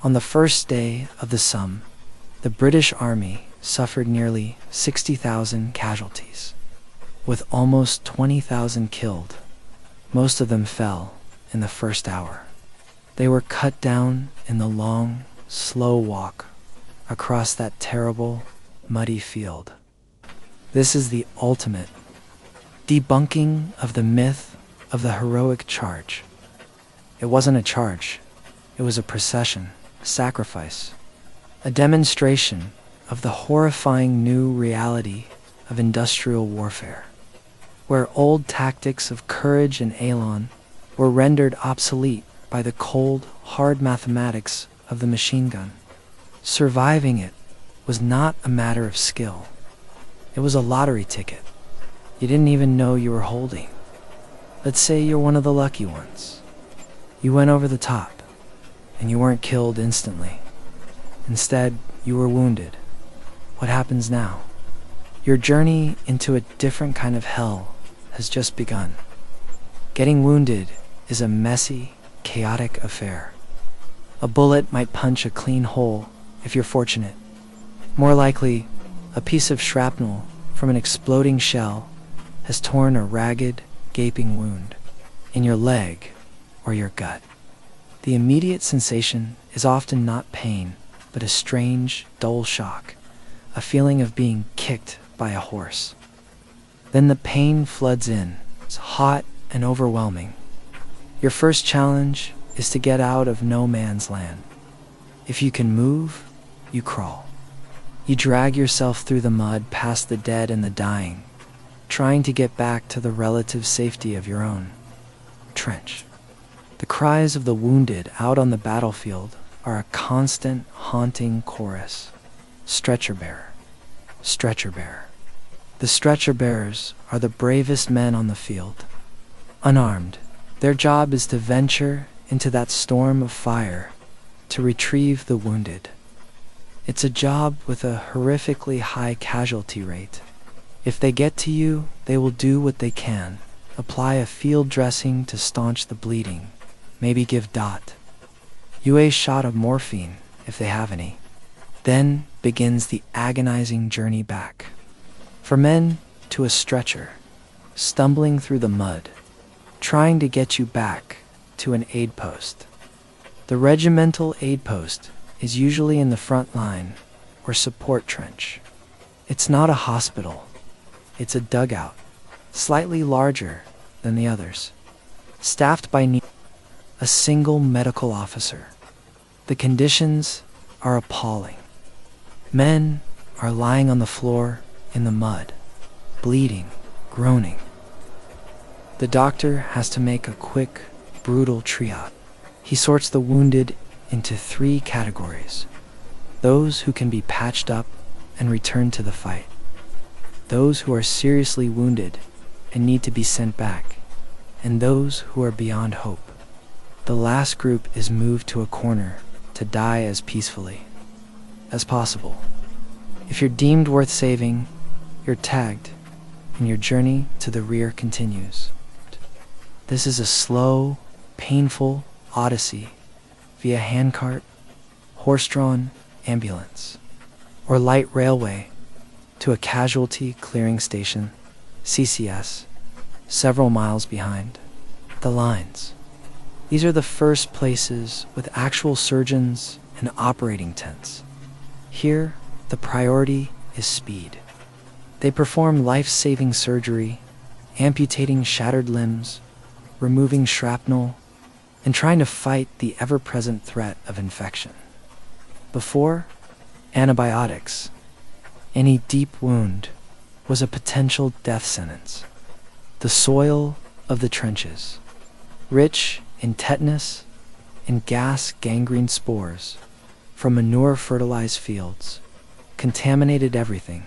On the first day of the Somme, the British Army suffered nearly 60,000 casualties, with almost 20,000 killed. Most of them fell in the first hour. They were cut down in the long, slow walk across that terrible, muddy field. This is the ultimate debunking of the myth of the heroic charge. It wasn't a charge. It was a procession, a sacrifice, a demonstration of the horrifying new reality of industrial warfare, where old tactics of courage and elan were rendered obsolete by the cold, hard mathematics of the machine gun. Surviving it was not a matter of skill. It was a lottery ticket you didn't even know you were holding. Let's say you're one of the lucky ones. You went over the top, and you weren't killed instantly. Instead, you were wounded. what happens now? Your journey into a different kind of hell has just begun. Getting wounded is a messy, chaotic affair. A bullet might punch a clean hole if you're fortunate. More likely, a piece of shrapnel from an exploding shell has torn a ragged, gaping wound in your leg or your gut. The immediate sensation is often not pain, but a strange, dull shock, a feeling of being kicked by a horse. Then the pain floods in. It's hot and overwhelming. Your first challenge is to get out of no man's land. If you can move, you crawl. You drag yourself through the mud past the dead and the dying, trying to get back to the relative safety of your own trench. The cries of the wounded out on the battlefield are a constant, haunting chorus. Stretcher bearer, stretcher bearer. The stretcher bearers are the bravest men on the field. Unarmed, their job is to venture into that storm of fire to retrieve the wounded. It's a job with a horrifically high casualty rate. If they get to you, they will do what they can. Apply a field dressing to staunch the bleeding. Maybe give a shot of morphine if they have any. Then begins the agonizing journey back. For men, to a stretcher, stumbling through the mud, trying to get you back to an aid post. The regimental aid post is usually in the front line or support trench. It's not a hospital. It's a dugout, slightly larger than the others, staffed by a single medical officer. The conditions are appalling. Men are lying on the floor in the mud, bleeding, groaning. The doctor has to make a quick, brutal triage. He sorts the wounded into 3 categories: those who can be patched up and returned to the fight, those who are seriously wounded and need to be sent back, and those who are beyond hope. The last group is moved to a corner to die as peacefully as possible. If you're deemed worth saving, you're tagged, and your journey to the rear continues. This is a slow, painful odyssey via handcart, horse-drawn ambulance, or light railway to a casualty clearing station, CCS, several miles behind the lines. These are the first places with actual surgeons and operating tents. Here, the priority is speed. They perform life-saving surgery, amputating shattered limbs, removing shrapnel, and trying to fight the ever-present threat of infection. Before, antibiotics, any deep wound was a potential death sentence. The soil of the trenches, rich in tetanus and gas gangrene spores from manure-fertilized fields, contaminated everything.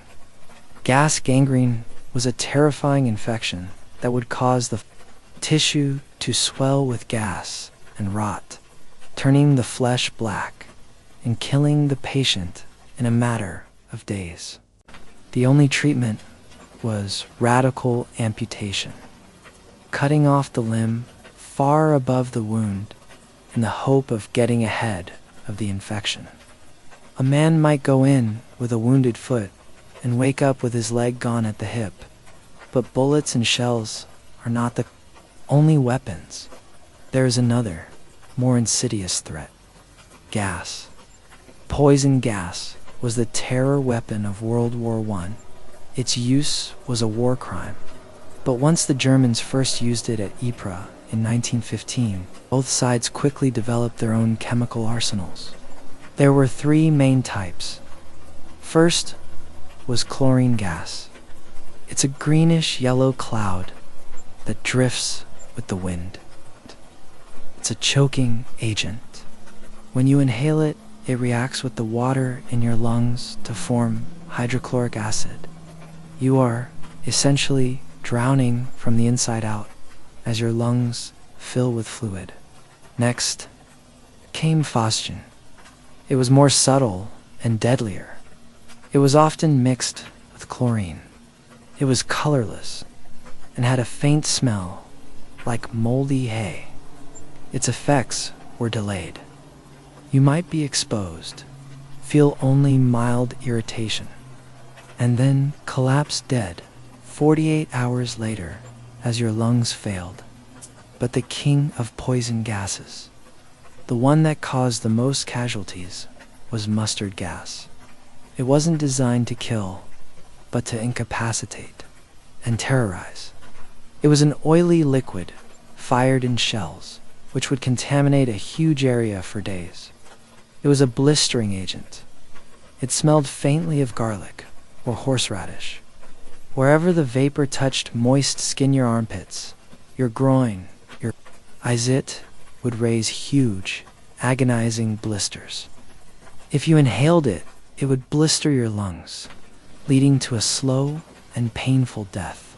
Gas gangrene was a terrifying infection that would cause the tissue to swell with gas and rot, turning the flesh black and killing the patient in a matter of days. The only treatment was radical amputation, cutting off the limb far above the wound in the hope of getting ahead of the infection. A man might go in with a wounded foot and wake up with his leg gone at the hip, but bullets and shells are not the only weapons. There is another, more insidious threat: gas. Poison gas was the terror weapon of World War I. Its use was a war crime. But once the Germans first used it at Ypres in 1915, both sides quickly developed their own chemical arsenals. There were 3 main types. First was chlorine gas. It's a greenish-yellow cloud that drifts with the wind. It's a choking agent. When you inhale it, it reacts with the water in your lungs to form hydrochloric acid. You are essentially drowning from the inside out as your lungs fill with fluid. Next came phosgen. It was more subtle and deadlier. It was often mixed with chlorine. It was colorless and had a faint smell like moldy hay. Its effects were delayed. You might be exposed, feel only mild irritation, and then collapse dead 48 hours later as your lungs failed. But the king of poison gases, the one that caused the most casualties, was mustard gas. It wasn't designed to kill, but to incapacitate and terrorize. It was an oily liquid fired in shells, which would contaminate a huge area for days. It was a blistering agent. It smelled faintly of garlic or horseradish. Wherever the vapor touched moist skin, your armpits, your groin, your eyes, it would raise huge, agonizing blisters. If you inhaled it, it would blister your lungs, leading to a slow and painful death.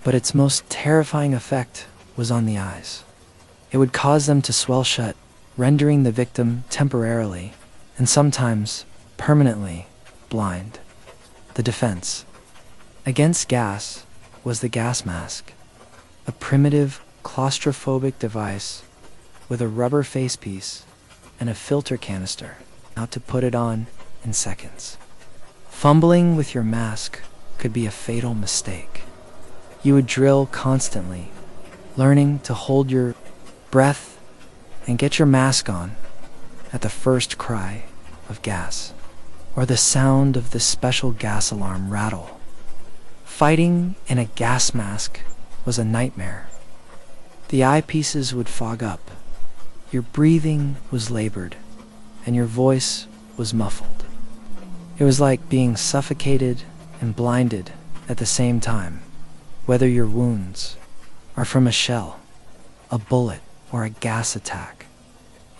But its most terrifying effect was on the eyes. It would cause them to swell shut, rendering the victim temporarily, and sometimes permanently, blind. The defense against gas was the gas mask, a primitive claustrophobic device with a rubber facepiece and a filter canister out to put it on in seconds. Fumbling with your mask could be a fatal mistake. You would drill constantly, learning to hold your breath and get your mask on at the first cry of gas or the sound of the special gas alarm rattle. Fighting in a gas mask was a nightmare. The eyepieces would fog up, your breathing was labored, and your voice was muffled. It was like being suffocated and blinded at the same time, whether your wounds are from a shell, a bullet, or a gas attack.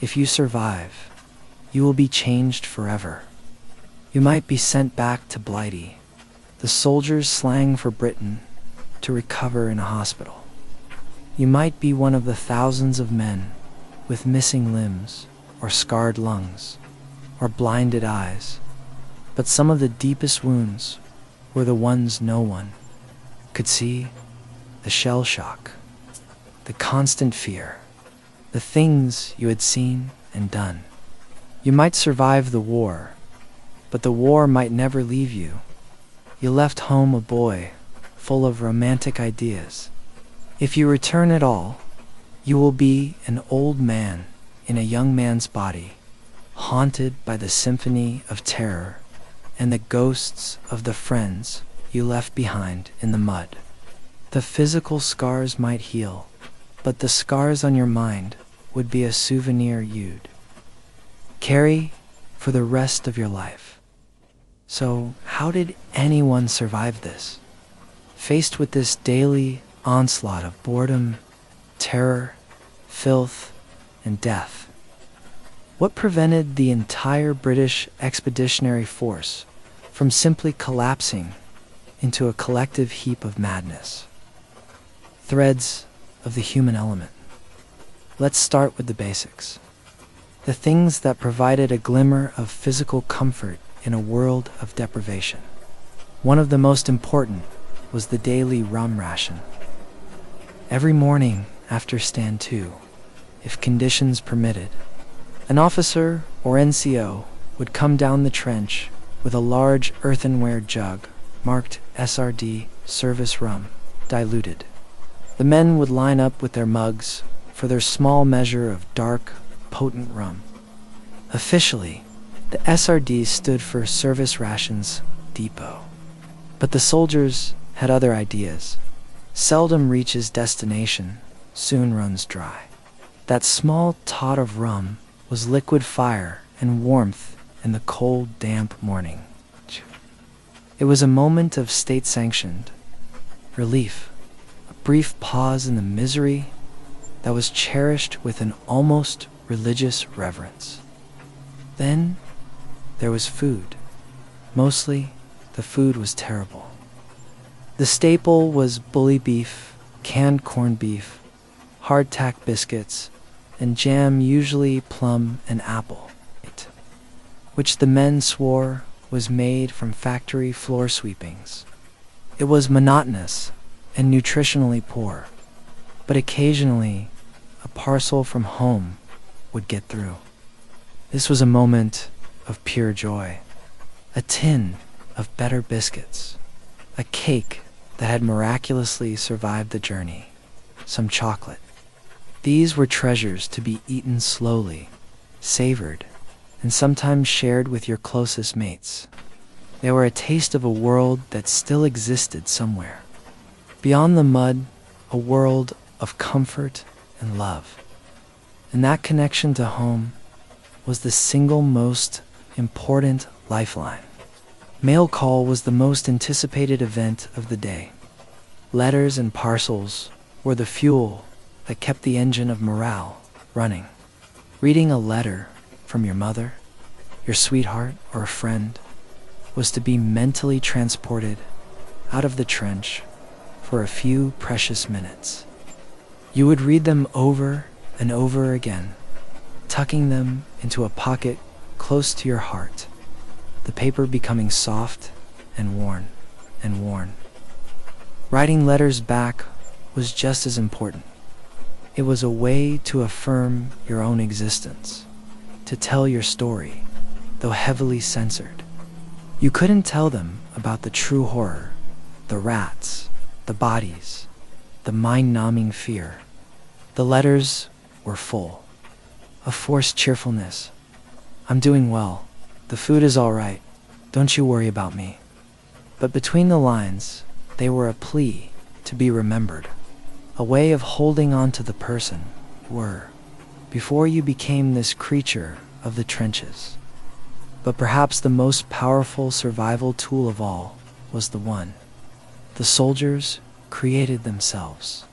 If you survive, you will be changed forever. You might be sent back to Blighty, the soldiers' slang for Britain, to recover in a hospital. You might be one of the thousands of men with missing limbs, or scarred lungs, or blinded eyes. But some of the deepest wounds were the ones no one could see: the shell shock, the constant fear, the things you had seen and done. You might survive the war, but the war might never leave you. You left home a boy full of romantic ideas. If you return at all, you will be an old man in a young man's body, haunted by the symphony of terror and the ghosts of the friends you left behind in the mud. The physical scars might heal, but the scars on your mind would be a souvenir you'd carry for the rest of your life. So, how did anyone survive this? Faced with this daily onslaught of boredom, terror, filth, and death, what prevented the entire British Expeditionary Force from simply collapsing into a collective heap of madness? Threads of the human element. Let's start with the basics. The things that provided a glimmer of physical comfort in a world of deprivation. One of the most important was the daily rum ration. Every morning after Stand 2, if conditions permitted, an officer or NCO would come down the trench with a large earthenware jug marked SRD, service rum, diluted. The men would line up with their mugs for their small measure of dark, potent rum. Officially, the SRD stood for Service Rations Depot. But the soldiers had other ideas. Seldom reaches destination, soon runs dry. That small tot of rum was liquid fire and warmth in the cold, damp morning. It was a moment of state-sanctioned relief, a brief pause in the misery that was cherished with an almost religious reverence. Then there was food. Mostly, the food was terrible. The staple was bully beef, canned corned beef, hardtack biscuits, and jam, usually plum and apple, which the men swore was made from factory floor sweepings. It was monotonous and nutritionally poor, but occasionally a parcel from home would get through. This was a moment of pure joy. A tin of better biscuits, a cake that had miraculously survived the journey, some chocolate. These were treasures to be eaten slowly, savored, and sometimes shared with your closest mates. They were a taste of a world that still existed somewhere. Beyond the mud, a world of comfort and love. And that connection to home was the single most important lifeline. Mail call was the most anticipated event of the day. Letters and parcels were the fuel that kept the engine of morale running. Reading a letter from your mother, your sweetheart, or a friend was to be mentally transported out of the trench for a few precious minutes. You would read them over and over again, tucking them into a pocket close to your heart, the paper becoming soft and worn and worn. Writing letters back was just as important. It was a way to affirm your own existence, to tell your story, though heavily censored. You couldn't tell them about the true horror, the rats, the bodies, the mind-numbing fear. The letters were full of forced cheerfulness. I'm doing well. The food is all right. Don't you worry about me. But between the lines, they were a plea to be remembered, a way of holding on to the person you were before you became this creature of the trenches. But perhaps the most powerful survival tool of all was the one the soldiers created themselves: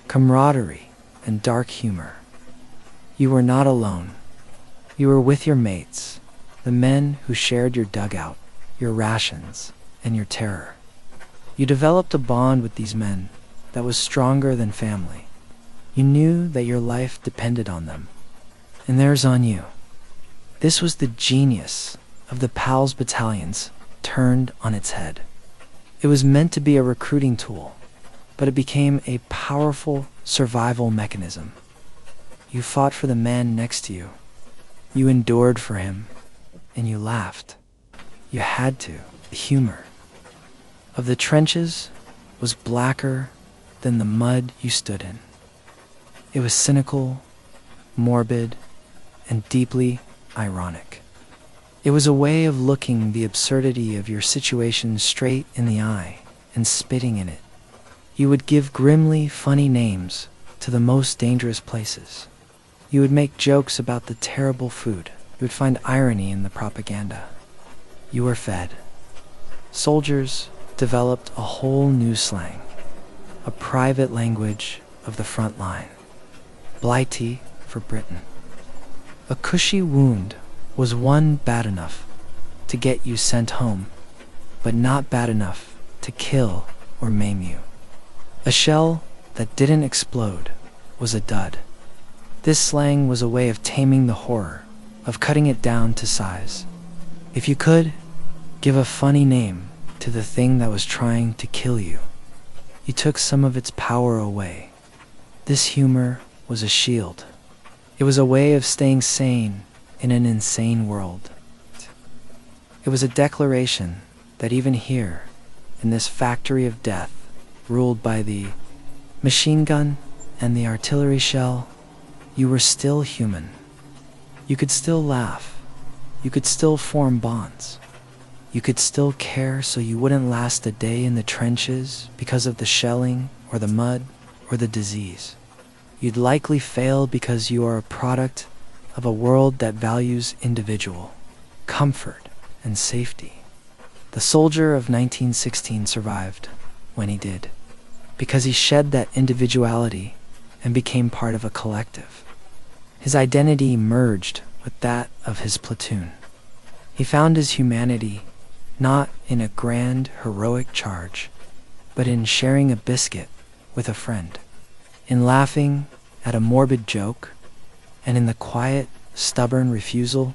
camaraderie and dark humor. You were not alone. You were with your mates, the men who shared your dugout, your rations, and your terror. You developed a bond with these men that was stronger than family. You knew that your life depended on them, and theirs on you. This was the genius of the PALS battalions turned on its head. It was meant to be a recruiting tool, but it became a powerful survival mechanism. You fought for the man next to you. You endured for him, and you laughed. You had to. The humor of the trenches was blacker than the mud you stood in. It was cynical, morbid, and deeply ironic. It was a way of looking the absurdity of your situation straight in the eye and spitting in it. You would give grimly funny names to the most dangerous places. You would make jokes about the terrible food. You would find irony in the propaganda. You were fed. Soldiers developed a whole new slang, a private language of the front line. Blighty for Britain. A cushy wound was one bad enough to get you sent home, but not bad enough to kill or maim you. A shell that didn't explode was a dud. This slang was a way of taming the horror, of cutting it down to size. If you could, give a funny name to the thing that was trying to kill you. You took some of its power away. This humor was a shield. It was a way of staying sane in an insane world. It was a declaration that even here, in this factory of death, ruled by the machine gun and the artillery shell, you were still human. You could still laugh. You could still form bonds. You could still care so you wouldn't last a day in the trenches because of the shelling or the mud or the disease. You'd likely fail because you are a product of a world that values individual, comfort, and safety. The soldier of 1916 survived when he did, because he shed that individuality and became part of a collective. His identity merged with that of his platoon. He found his humanity not in a grand, heroic charge, but in sharing a biscuit with a friend, in laughing at a morbid joke, and in the quiet, stubborn refusal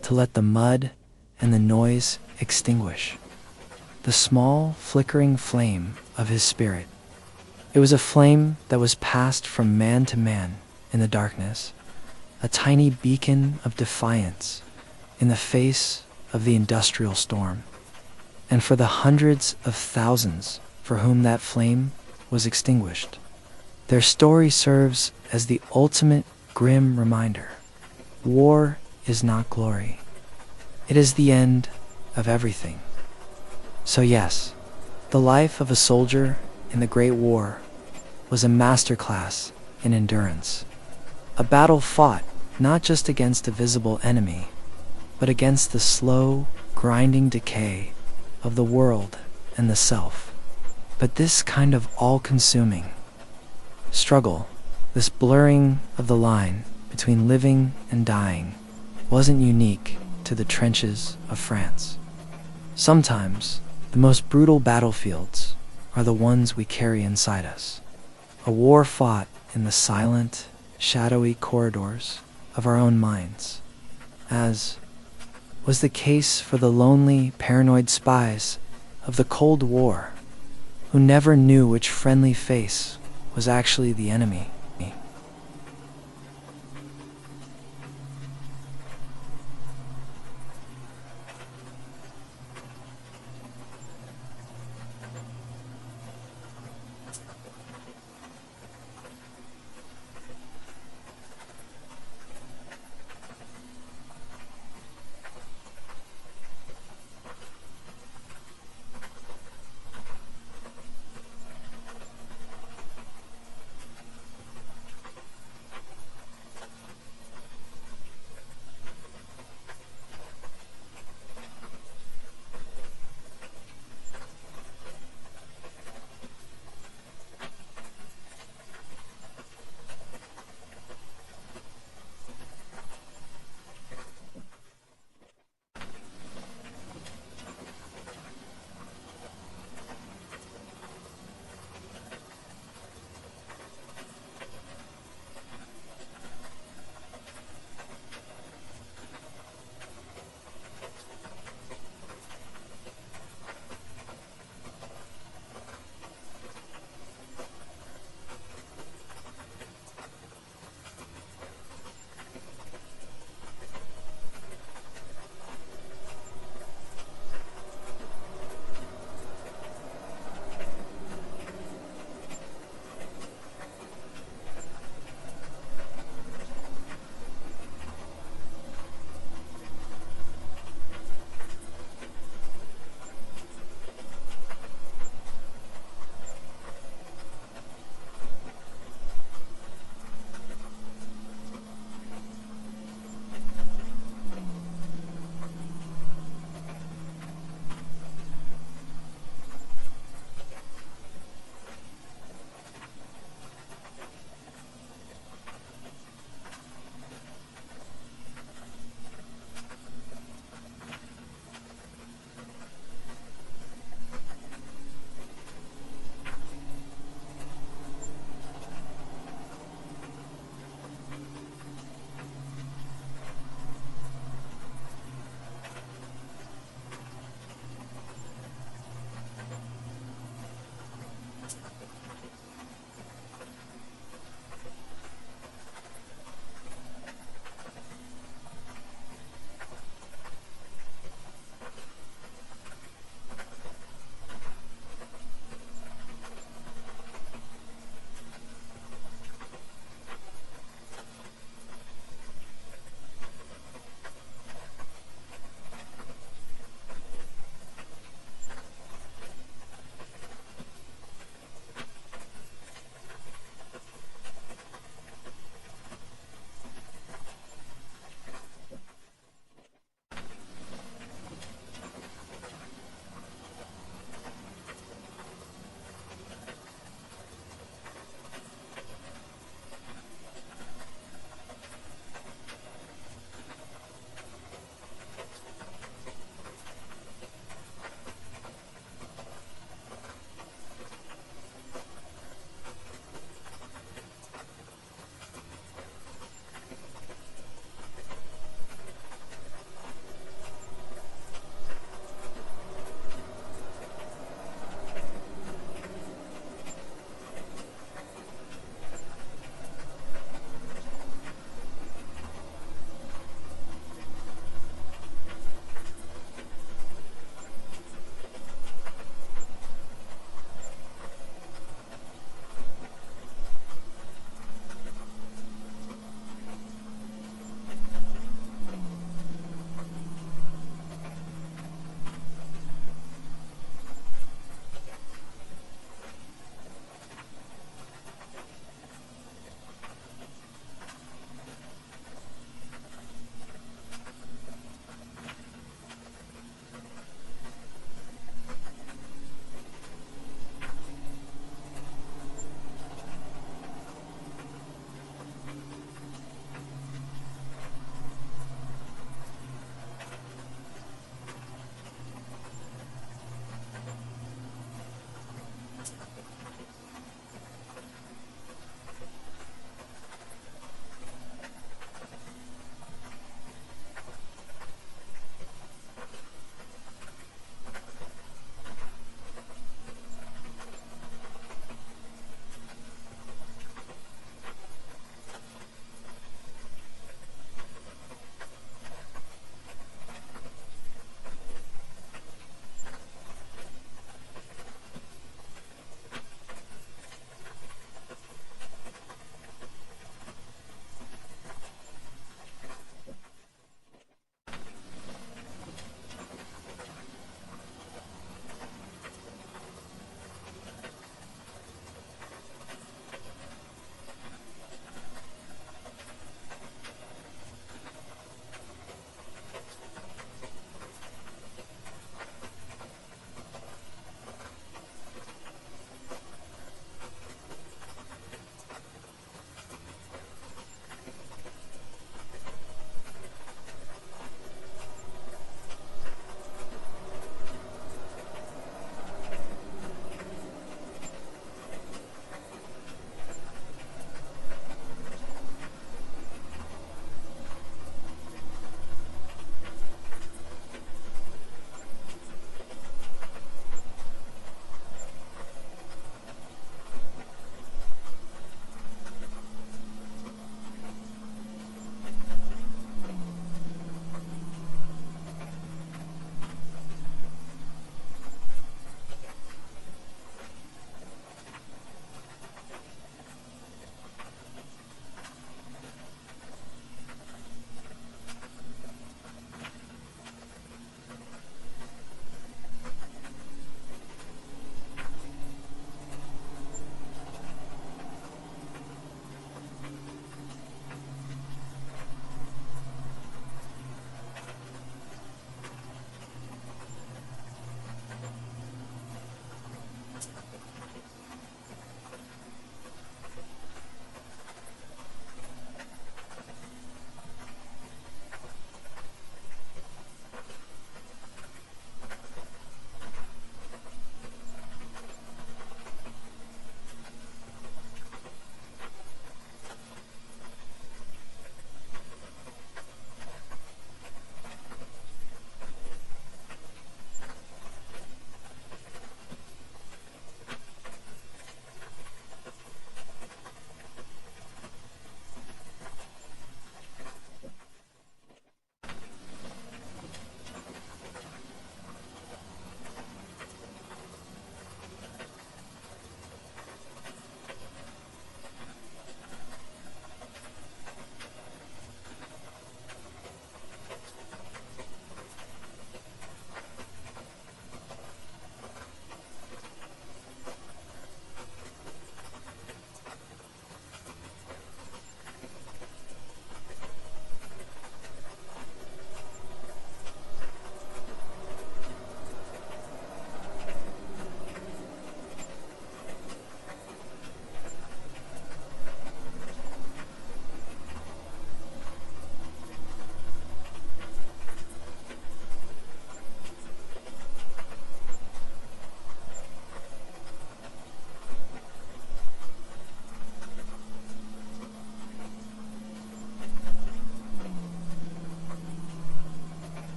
to let the mud and the noise extinguish the small, flickering flame of his spirit. It was a flame that was passed from man to man in the darkness, a tiny beacon of defiance in the face of the industrial storm. And for the hundreds of thousands for whom that flame was extinguished, their story serves as the ultimate grim reminder. War is not glory. It is the end of everything. So yes, the life of a soldier in the Great War was a masterclass in endurance. A battle fought not just against a visible enemy, but against the slow, grinding decay of the world and the self. But this kind of all-consuming struggle, this blurring of the line between living and dying, wasn't unique to the trenches of France. Sometimes, the most brutal battlefields are the ones we carry inside us. A war fought in the silent, shadowy corridors of our own minds, as was the case for the lonely, paranoid spies of the Cold War, who never knew which friendly face was actually the enemy.